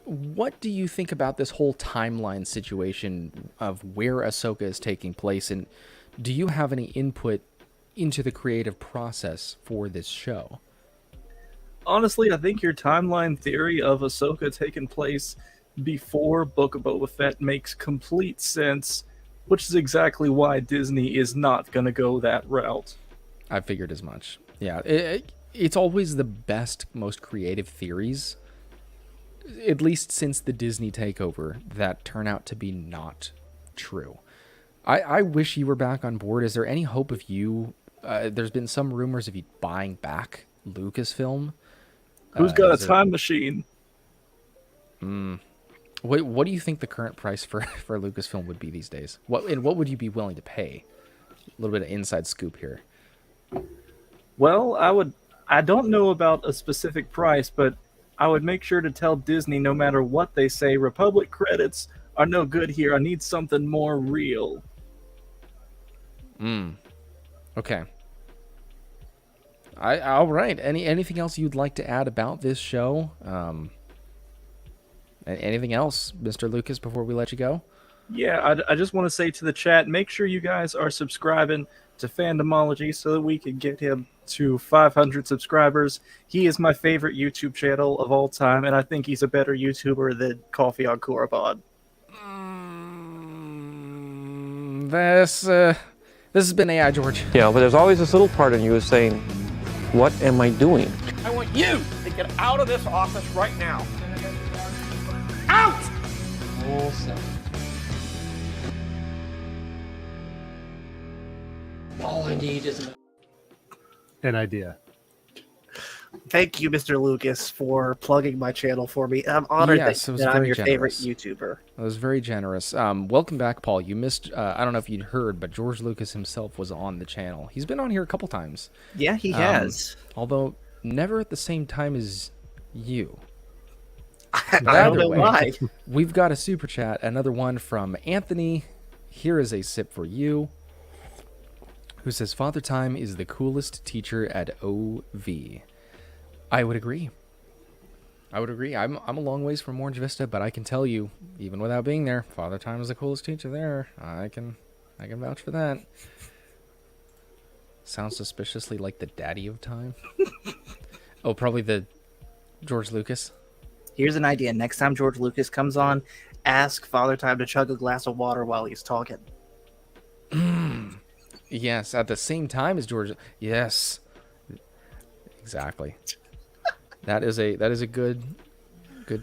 What do you think about this whole timeline situation of where Ahsoka is taking place, and do you have any input into the creative process for this show? Honestly, I think your timeline theory of Ahsoka taking place before Book of Boba Fett makes complete sense, which is exactly why Disney is not going to go that route. I figured as much. Yeah, it's always the best, most creative theories, at least since the Disney takeover, that turn out to be not true. I wish you were back on board. Is there any hope of you? There's been some rumors of you buying back Lucasfilm. Who's got a time machine? What do you think the current price for Lucasfilm would be these days? What would you be willing to pay? A little bit of inside scoop here. Well, I don't know about a specific price, but I would make sure to tell Disney no matter what they say, Republic credits are no good here. I need something more real. Okay. All right. Anything else you'd like to add about this show? Anything else, Mr. Lucas, before we let you go? Yeah, I just want to say to the chat, make sure you guys are subscribing to Fandomology so that we can get him to 500 subscribers. He is my favorite YouTube channel of all time, and I think he's a better YouTuber than Coffee on Korriban. This has been AI George. Yeah, but there's always this little part in you saying, what am I doing? I want you to get out of this office right now. Out! All I need is An idea. Thank you, Mr. Lucas, for plugging my channel for me. I'm honored Yes, it was that I'm very your favorite generous. YouTuber. That was very generous. Welcome back, Paul. You missed, I don't know if you'd heard, but George Lucas himself was on the channel. He's been on here a couple times. Yeah, he has. Although never at the same time as you. I don't know why. We've got a super chat, another one from Anthony. Here is a sip for you, who says, Father Time is the coolest teacher at OV. I would agree. I'm a long ways from Orange Vista, but I can tell you, even without being there, Father Time is the coolest teacher there. I can vouch for that. Sounds suspiciously like the daddy of time. Oh, probably the George Lucas. Here's an idea. Next time George Lucas comes on, ask Father Time to chug a glass of water while he's talking. Yes, at the same time as George. Yes. Exactly. That is a good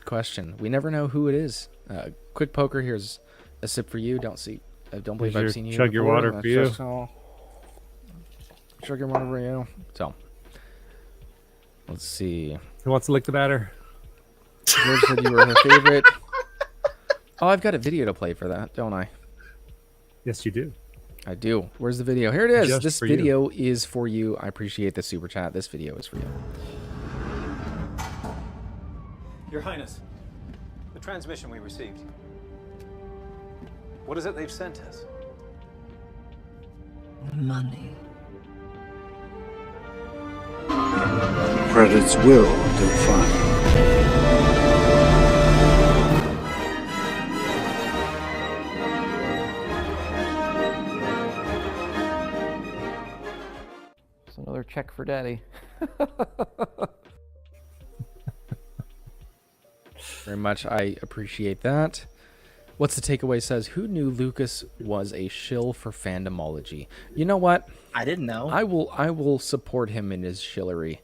question. We never know who it is. Quick poker. Here's a sip for you. Don't believe I've seen you. Chug your water for you. Chug your water for you. So, let's see. Who wants to lick the batter? George said you were her favorite. Oh, I've got a video to play for that, don't I? Yes, you do. I do. Where's the video? Here it is. Just This for you. video is for you. I appreciate the super chat. This video is for you. Your Highness, the transmission we received. What is it they've sent us? Money. Credits will do fine. It's another check for Daddy. Very much. I appreciate that. What's the takeaway says? Who knew Lucas was a shill for fandomology? You know what? I didn't know. I will support him in his shillery.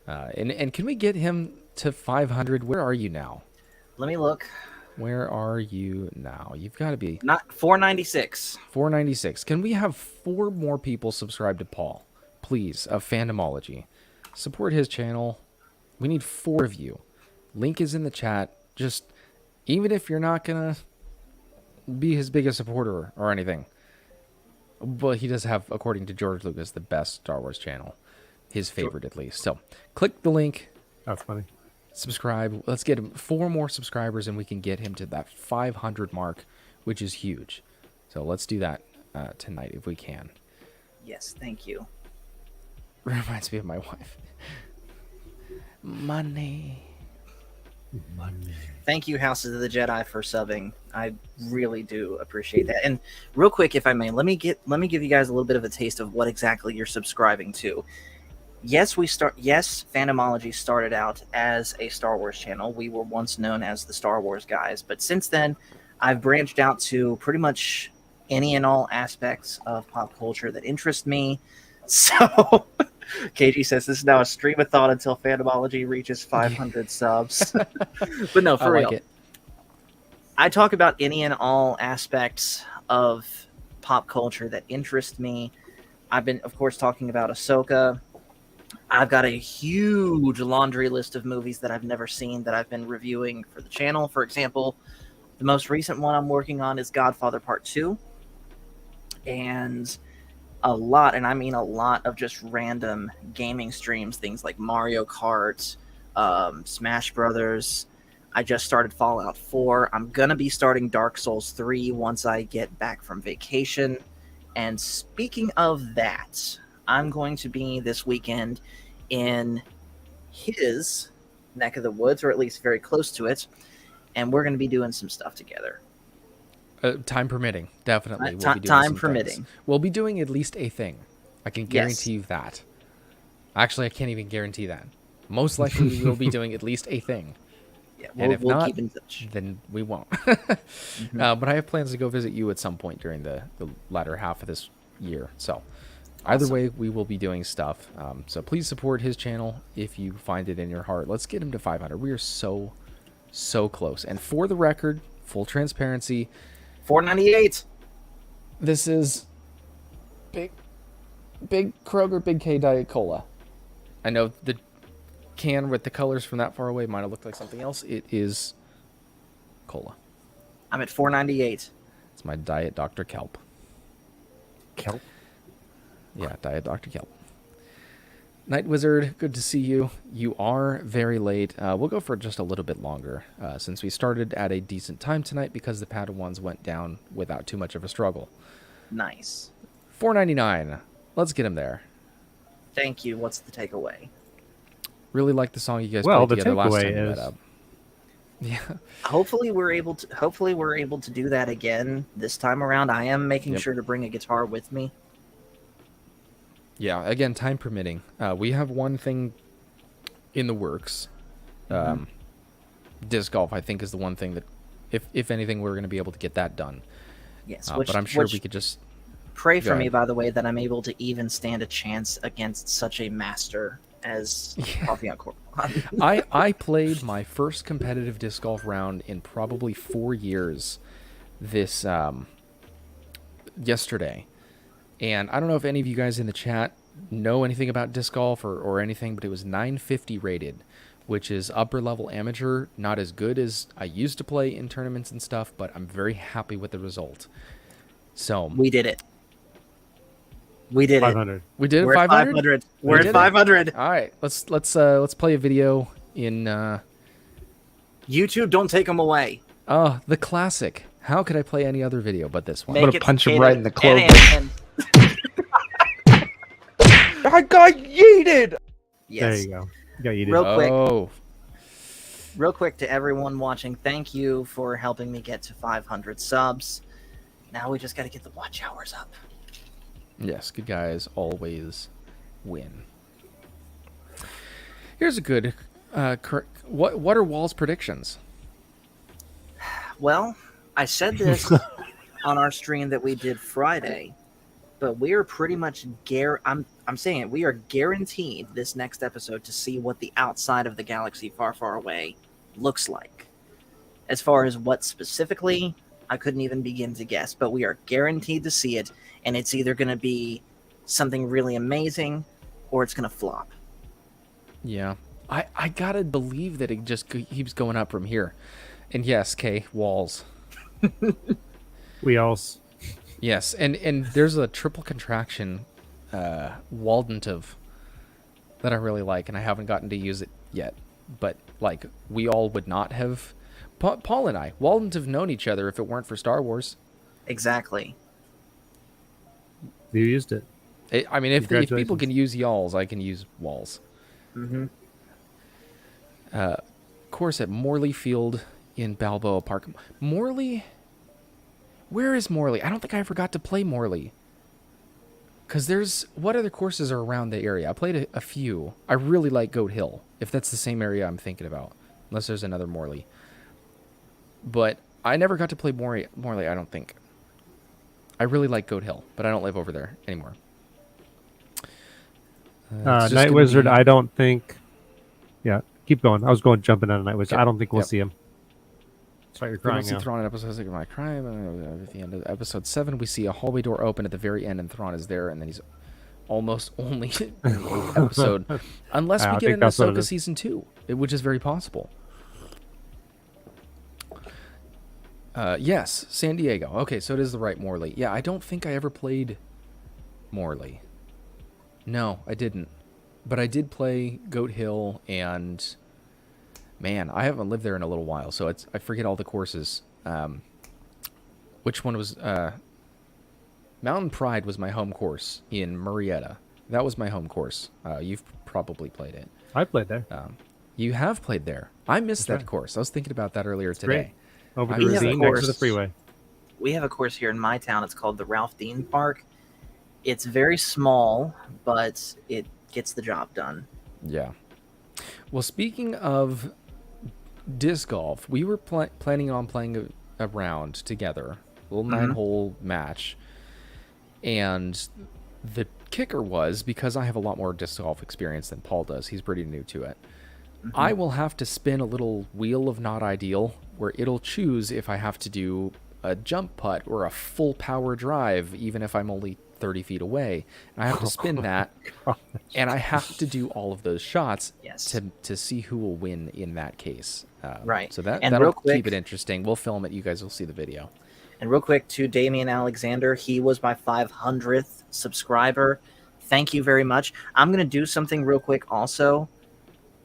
And can we get him to 500? Where are you now? Let me look. Where are you now? You've got to be Not 496. 496. Can we have 4 more people subscribe to Paul, please, of Fandomology? Support his channel. We need 4 of you. Link is in the chat. Just, even if you're not gonna be his biggest supporter or anything, but he does have, according to George Lucas, the best Star Wars channel, his favorite at least. So click the link. That's funny. Subscribe. Let's get him 4 more subscribers, and we can get him to that 500 mark, which is huge. So let's do that tonight if we can. Yes, thank you. Reminds me of my wife. Money. Thank you, Houses of the Jedi, for subbing. I really do appreciate that. And real quick, if I may, let me give you guys a little bit of a taste of what exactly you're subscribing to. Yes, Fandomology started out as a Star Wars channel. We were once known as the Star Wars guys, but since then, I've branched out to pretty much any and all aspects of pop culture that interest me. So, KG says this is now a stream of thought until Fandomology reaches 500 subs. But no, for real. Like it. I talk about any and all aspects of pop culture that interest me. I've been, of course, talking about Ahsoka. I've got a huge laundry list of movies that I've never seen that I've been reviewing for the channel. For example, the most recent one I'm working on is Godfather Part 2. And a lot, and I mean a lot, of just random gaming streams, things like Mario Kart, Smash Brothers. I just started Fallout 4. I'm going to be starting Dark Souls 3 once I get back from vacation. And speaking of that, I'm going to be this weekend in his neck of the woods, or at least very close to it, and we're going to be doing some stuff together. Time permitting, definitely. We'll be doing time permitting. Things. We'll be doing at least a thing. I can guarantee you that. Actually, I can't even guarantee that. Most likely, we will be doing at least a thing. Yeah, and if we'll not, keep in touch. then we won't. But I have plans to go visit you at some point during the latter half of this year. So either way, we will be doing stuff. So please support his channel if you find it in your heart. Let's get him to 500. We are so close. And for the record, full transparency, 498. This is Big Kroger Big K Diet Cola. I know the can with the colors from that far away might have looked like something else. It is cola. I'm at 498. It's my Diet Dr. Kelp. Kelp? Yeah, Diet Dr. Kelp. Night Wizard, good to see you. You are very late. We'll go for just a little bit longer since we started at a decent time tonight because the padawans went down without too much of a struggle. Nice. 499. Let's get him there. Thank you. What's the takeaway? Really like the song you guys played together last time you met up. Yeah. Hopefully we're able to do that again this time around. I am making sure to bring a guitar with me. Yeah, again, time permitting. We have one thing in the works. Disc golf, I think, is the one thing that, if anything, we're going to be able to get that done. Yes, but I'm sure we could just... Pray for me, by the way, that I'm able to even stand a chance against such a master as Coffee on Korriban. I played my first competitive disc golf round in probably 4 years this yesterday. And I don't know if any of you guys in the chat know anything about disc golf or anything, but it was 950 rated, which is upper level amateur, not as good as I used to play in tournaments and stuff, but I'm very happy with the result. So we did it. We did 500. it. We did it. We're 500. We're at 500. All right, let's play a video in YouTube. Don't take them away. Oh, the classic. How could I play any other video but this one? I'm gonna punch him right in the clothing. I got yeeted. Yes. There you go. You got yeeted. Real quick to everyone watching, thank you for helping me get to 500 subs. Now we just got to get the watch hours up. Yes, good guys always win. Here's a good what are Wall's predictions? Well, I said this on our stream that we did Friday, but we are pretty much I'm saying it. We are guaranteed this next episode to see what the outside of the galaxy far, far away looks like. As far as what specifically, I couldn't even begin to guess, but we are guaranteed to see it, and it's either going to be something really amazing or it's going to flop. Yeah. I gotta believe that it just keeps going up from here. And yes, Kay, walls. Wheels. Yes, and there's a triple contraction Waldentive that I really like, and I haven't gotten to use it yet. But, like, we all would not have... Paul and I, Waldentive have known each other if it weren't for Star Wars. Exactly. You used it. I mean, if people can use y'alls, I can use walls. Mm-hmm. Course at Morley Field in Balboa Park. Morley? Where is Morley? I don't think I ever got to play Morley. Because there's... What other courses are around the area? I played a few. I really like Goat Hill, if that's the same area I'm thinking about. Unless there's another Morley. But I never got to play Morley, I don't think. I really like Goat Hill, but I don't live over there anymore. Night Wizard, I don't think... Yeah, keep going. I was jumping on a Night Wizard. I don't think we'll see him. That's why you're crying now. Thrawn in episode 6 of my crime. At the end of episode 7, we see a hallway door open at the very end, and Thrawn is there, and then he's almost only in the 8th episode. Unless we get an Ahsoka season 2, which is very possible. Yes, San Diego. Okay, so it is the right Morley. Yeah, I don't think I ever played Morley. No, I didn't. But I did play Goat Hill, and man, I haven't lived there in a little while, so I forget all the courses. Which one was... Mountain Pride was my home course in Murrieta, That was my home course. You've probably played it. I played there. You have played there. I missed That's that right. course. I was thinking about that earlier today. Great. Over I the missed that ravine next to the course. freeway. We have a course here in my town. It's called the Ralph Dean Park. It's very small, but it gets the job done. Yeah. Well, speaking of disc golf, we were planning on playing a round together, a little 9-hole match. And the kicker was, because I have a lot more disc golf experience than Paul does, he's pretty new to it, I will have to spin a little wheel of not ideal where it'll choose if I have to do a jump putt or a full power drive, even if I'm only 30 feet away. And I have to spin that, and I have to do all of those shots to see who will win in that case. Right. So And that'll real quick- keep it interesting. We'll film it. You guys will see the video. And real quick to Damian Alexander, he was my 500th subscriber. Thank you very much. I'm going to do something real quick also.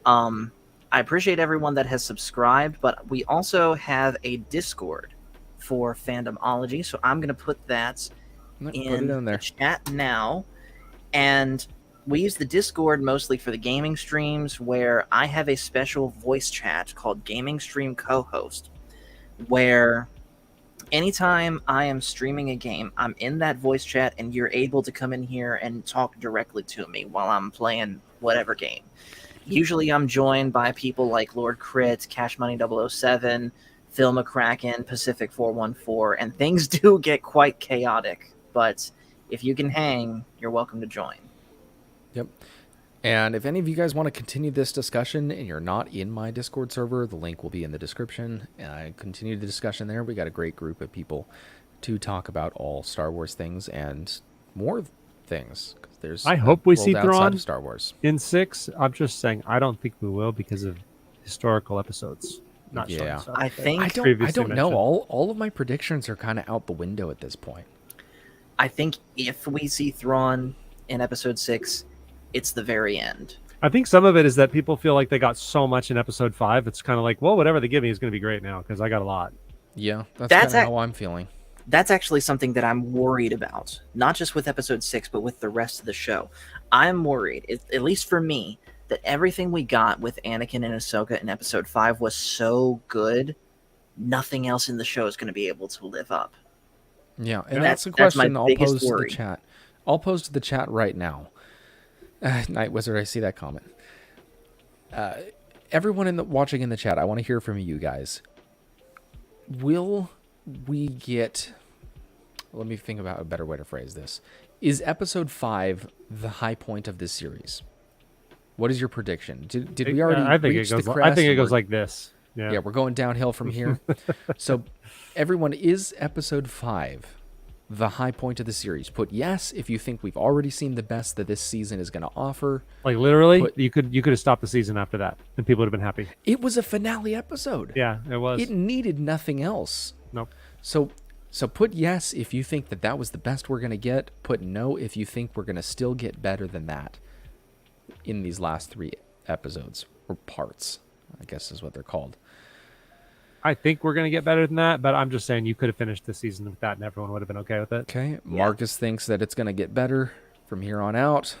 I appreciate everyone that has subscribed, but we also have a Discord for Fandomology, so I'm going to put that in the chat now. And we use the Discord mostly for the gaming streams, where I have a special voice chat called Gaming Stream Co-host, where anytime I am streaming a game, I'm in that voice chat, and you're able to come in here and talk directly to me while I'm playing whatever game. Usually I'm joined by people like Lord Crit, Cash Money 007, Phil McCracken, Pacific 414, and things do get quite chaotic. But if you can hang, you're welcome to join. Yep. And if any of you guys want to continue this discussion and you're not in my Discord server, the link will be in the description. Continue the discussion there. We got a great group of people to talk about all Star Wars things and more things. There's I hope we see world outside Thrawn of Star Wars in 6. I'm just saying I don't think we will because of historical episodes. Not showing stuff I that think I previously don't know. mentioned. All of my predictions are kind of out the window at this point. I think if we see Thrawn in episode 6, it's the very end. I think some of it is that people feel like they got so much in episode 5. It's kind of like, well, whatever they give me is going to be great now because I got a lot. Yeah, that's kind of how I'm feeling. That's actually something that I'm worried about, not just with episode 6, but with the rest of the show. I'm worried, at least for me, that everything we got with Anakin and Ahsoka in episode 5 was so good, nothing else in the show is going to be able to live up. Yeah, and that's a question I'll pose to the chat. I'll pose to the chat right now. Night Wizard, I see that comment. Everyone watching in the chat, I want to hear from you guys. Will we get... Let me think about a better way to phrase this. Is episode 5 the high point of this series? What is your prediction? Did we already reach the crest? I think it goes like this. Yeah, we're going downhill from here. So, everyone, is episode 5 the high point of the series? Put yes if you think we've already seen the best that this season is going to offer. Like literally, you could have stopped the season after that, and people would have been happy. It was a finale episode. Yeah, it was. It needed nothing else. Nope. So put yes if you think that was the best we're going to get. Put no if you think we're going to still get better than that in these last 3 episodes, or parts, I guess is what they're called. I think we're going to get better than that, but I'm just saying you could have finished the season with that and everyone would have been okay with it. Okay. Marcus thinks that it's going to get better from here on out.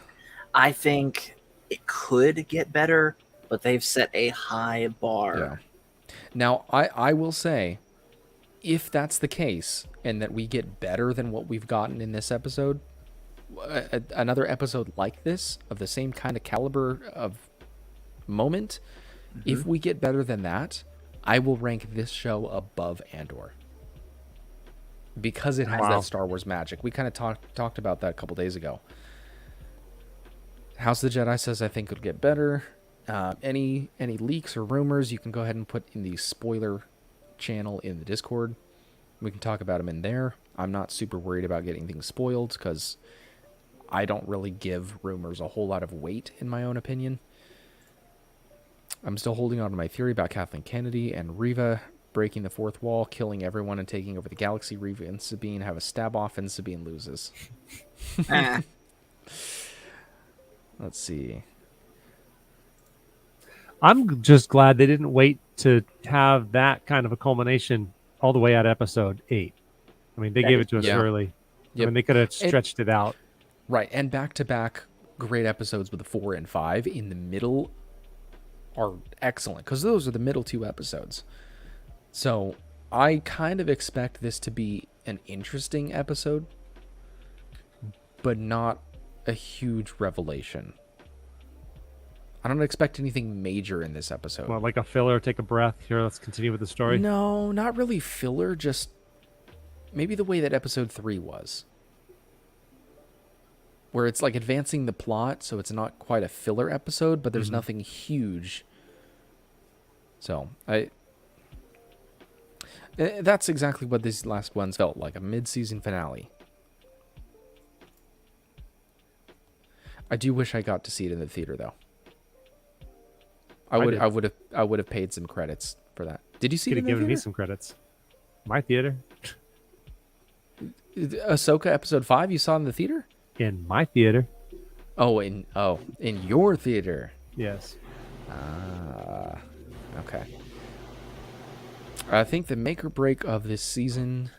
I think it could get better, but they've set a high bar. Yeah. Now, I will say, if that's the case, and that we get better than what we've gotten in this episode, another episode like this, of the same kind of caliber of moment, if we get better than that, I will rank this show above Andor. Because it has that Star Wars magic. We kind of talked about that a couple days ago. House of the Jedi says, I think it'll get better. Any leaks or rumors, you can go ahead and put in the spoiler channel in the Discord. We can talk about them in there. I'm not super worried about getting things spoiled because I don't really give rumors a whole lot of weight, in my own opinion. I'm still holding on to my theory about Kathleen Kennedy and Reva breaking the fourth wall, killing everyone, and taking over the galaxy. Reva and Sabine have a stab off, and Sabine loses. Let's see. I'm just glad they didn't wait to have that kind of a culmination all the way at episode 8. I mean, they gave it to us early. Yep. I mean, they could have stretched it out. Right, and back-to-back great episodes with a 4 and 5 in the middle are excellent, because those are the middle 2 episodes. So I kind of expect this to be an interesting episode, but not a huge revelation. I don't expect anything major in this episode. Well, like a filler, take a breath. Here, let's continue with the story. No, not really filler, just maybe the way that episode 3 was. Where it's like advancing the plot, so it's not quite a filler episode, but there's nothing huge. So, that's exactly what these last ones felt like, a mid-season finale. I do wish I got to see it in the theater, though. I would have paid some credits for that. Did you see it in the theater? Given me some credits. My theater. Ahsoka episode 5 you saw in the theater? In my theater. In your theater. Yes. Okay. I think the make or break of this season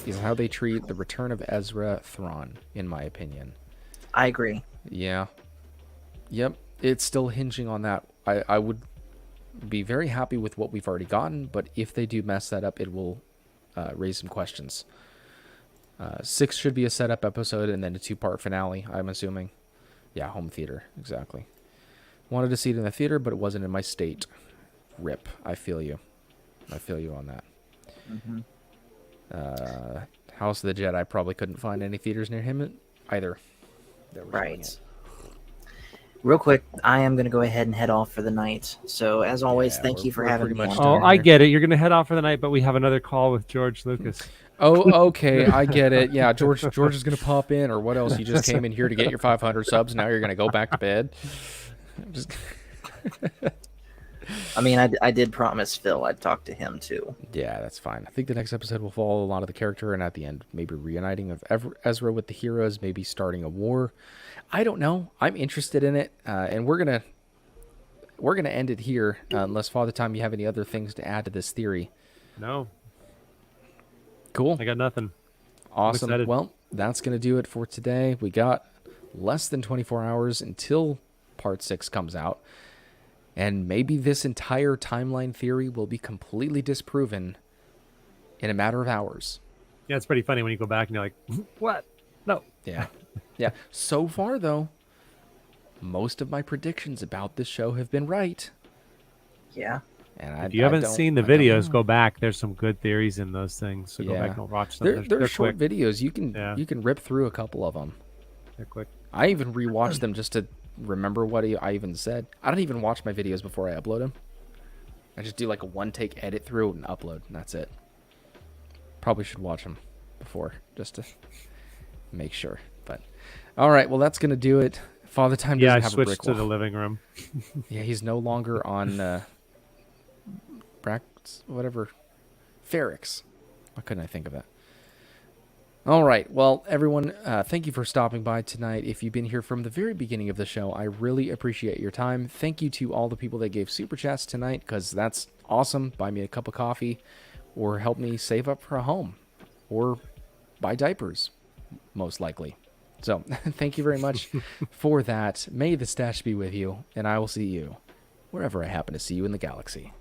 is how they treat the return of Ezra Thrawn, in my opinion. I agree. Yeah. Yep. It's still hinging on that. I would be very happy with what we've already gotten, but if they do mess that up, it will raise some questions. 6 should be a setup episode and then a 2-part finale, I'm assuming. Yeah, home theater. Exactly. Wanted to see it in the theater, but it wasn't in my state. RIP. I feel you. I feel you on that. House of the Jedi probably couldn't find any theaters near him either. Right. Real quick, I am going to go ahead and head off for the night. So, as always, thank you for having me. Oh, I get it. You're going to head off for the night, but we have another call with George Lucas. Oh, okay. I get it. Yeah, George is going to pop in, or what else? You just came in here to get your 500 subs. Now you're going to go back to bed. I mean, I did promise Phil I'd talk to him too. Yeah, that's fine. I think the next episode will follow a lot of the character, and at the end, maybe reuniting of Ezra with the heroes, maybe starting a war. I don't know. I'm interested in it, and we're gonna end it here, unless Father Time, you have any other things to add to this theory. No. Cool. I got nothing. Awesome. Well, that's gonna do it for today. We got less than 24 hours until Part 6 comes out. And maybe this entire timeline theory will be completely disproven in a matter of hours. Yeah, it's pretty funny when you go back and you're like, what? No. Yeah. Yeah. So far, though, most of my predictions about this show have been right. Yeah. And if you haven't seen the videos, go back. There's some good theories in those things. So go back and watch them. They're short videos. You can rip through a couple of them. They're quick. I even rewatched them just to remember what I even said. I don't even watch my videos before I upload them. I just do like a one-take edit through and upload, and that's it. Probably should watch them before, just to make sure. But all right, well, that's gonna do it. Father Time doesn't have a brick wall. I switched to the living room. Yeah, he's no longer on whatever Ferrix. Why couldn't I think of that? All right. Well, everyone, thank you for stopping by tonight. If you've been here from the very beginning of the show, I really appreciate your time. Thank you to all the people that gave super chats tonight, because that's awesome. Buy me a cup of coffee or help me save up for a home or buy diapers, most likely. So thank you very much for that. May the stash be with you, and I will see you wherever I happen to see you in the galaxy.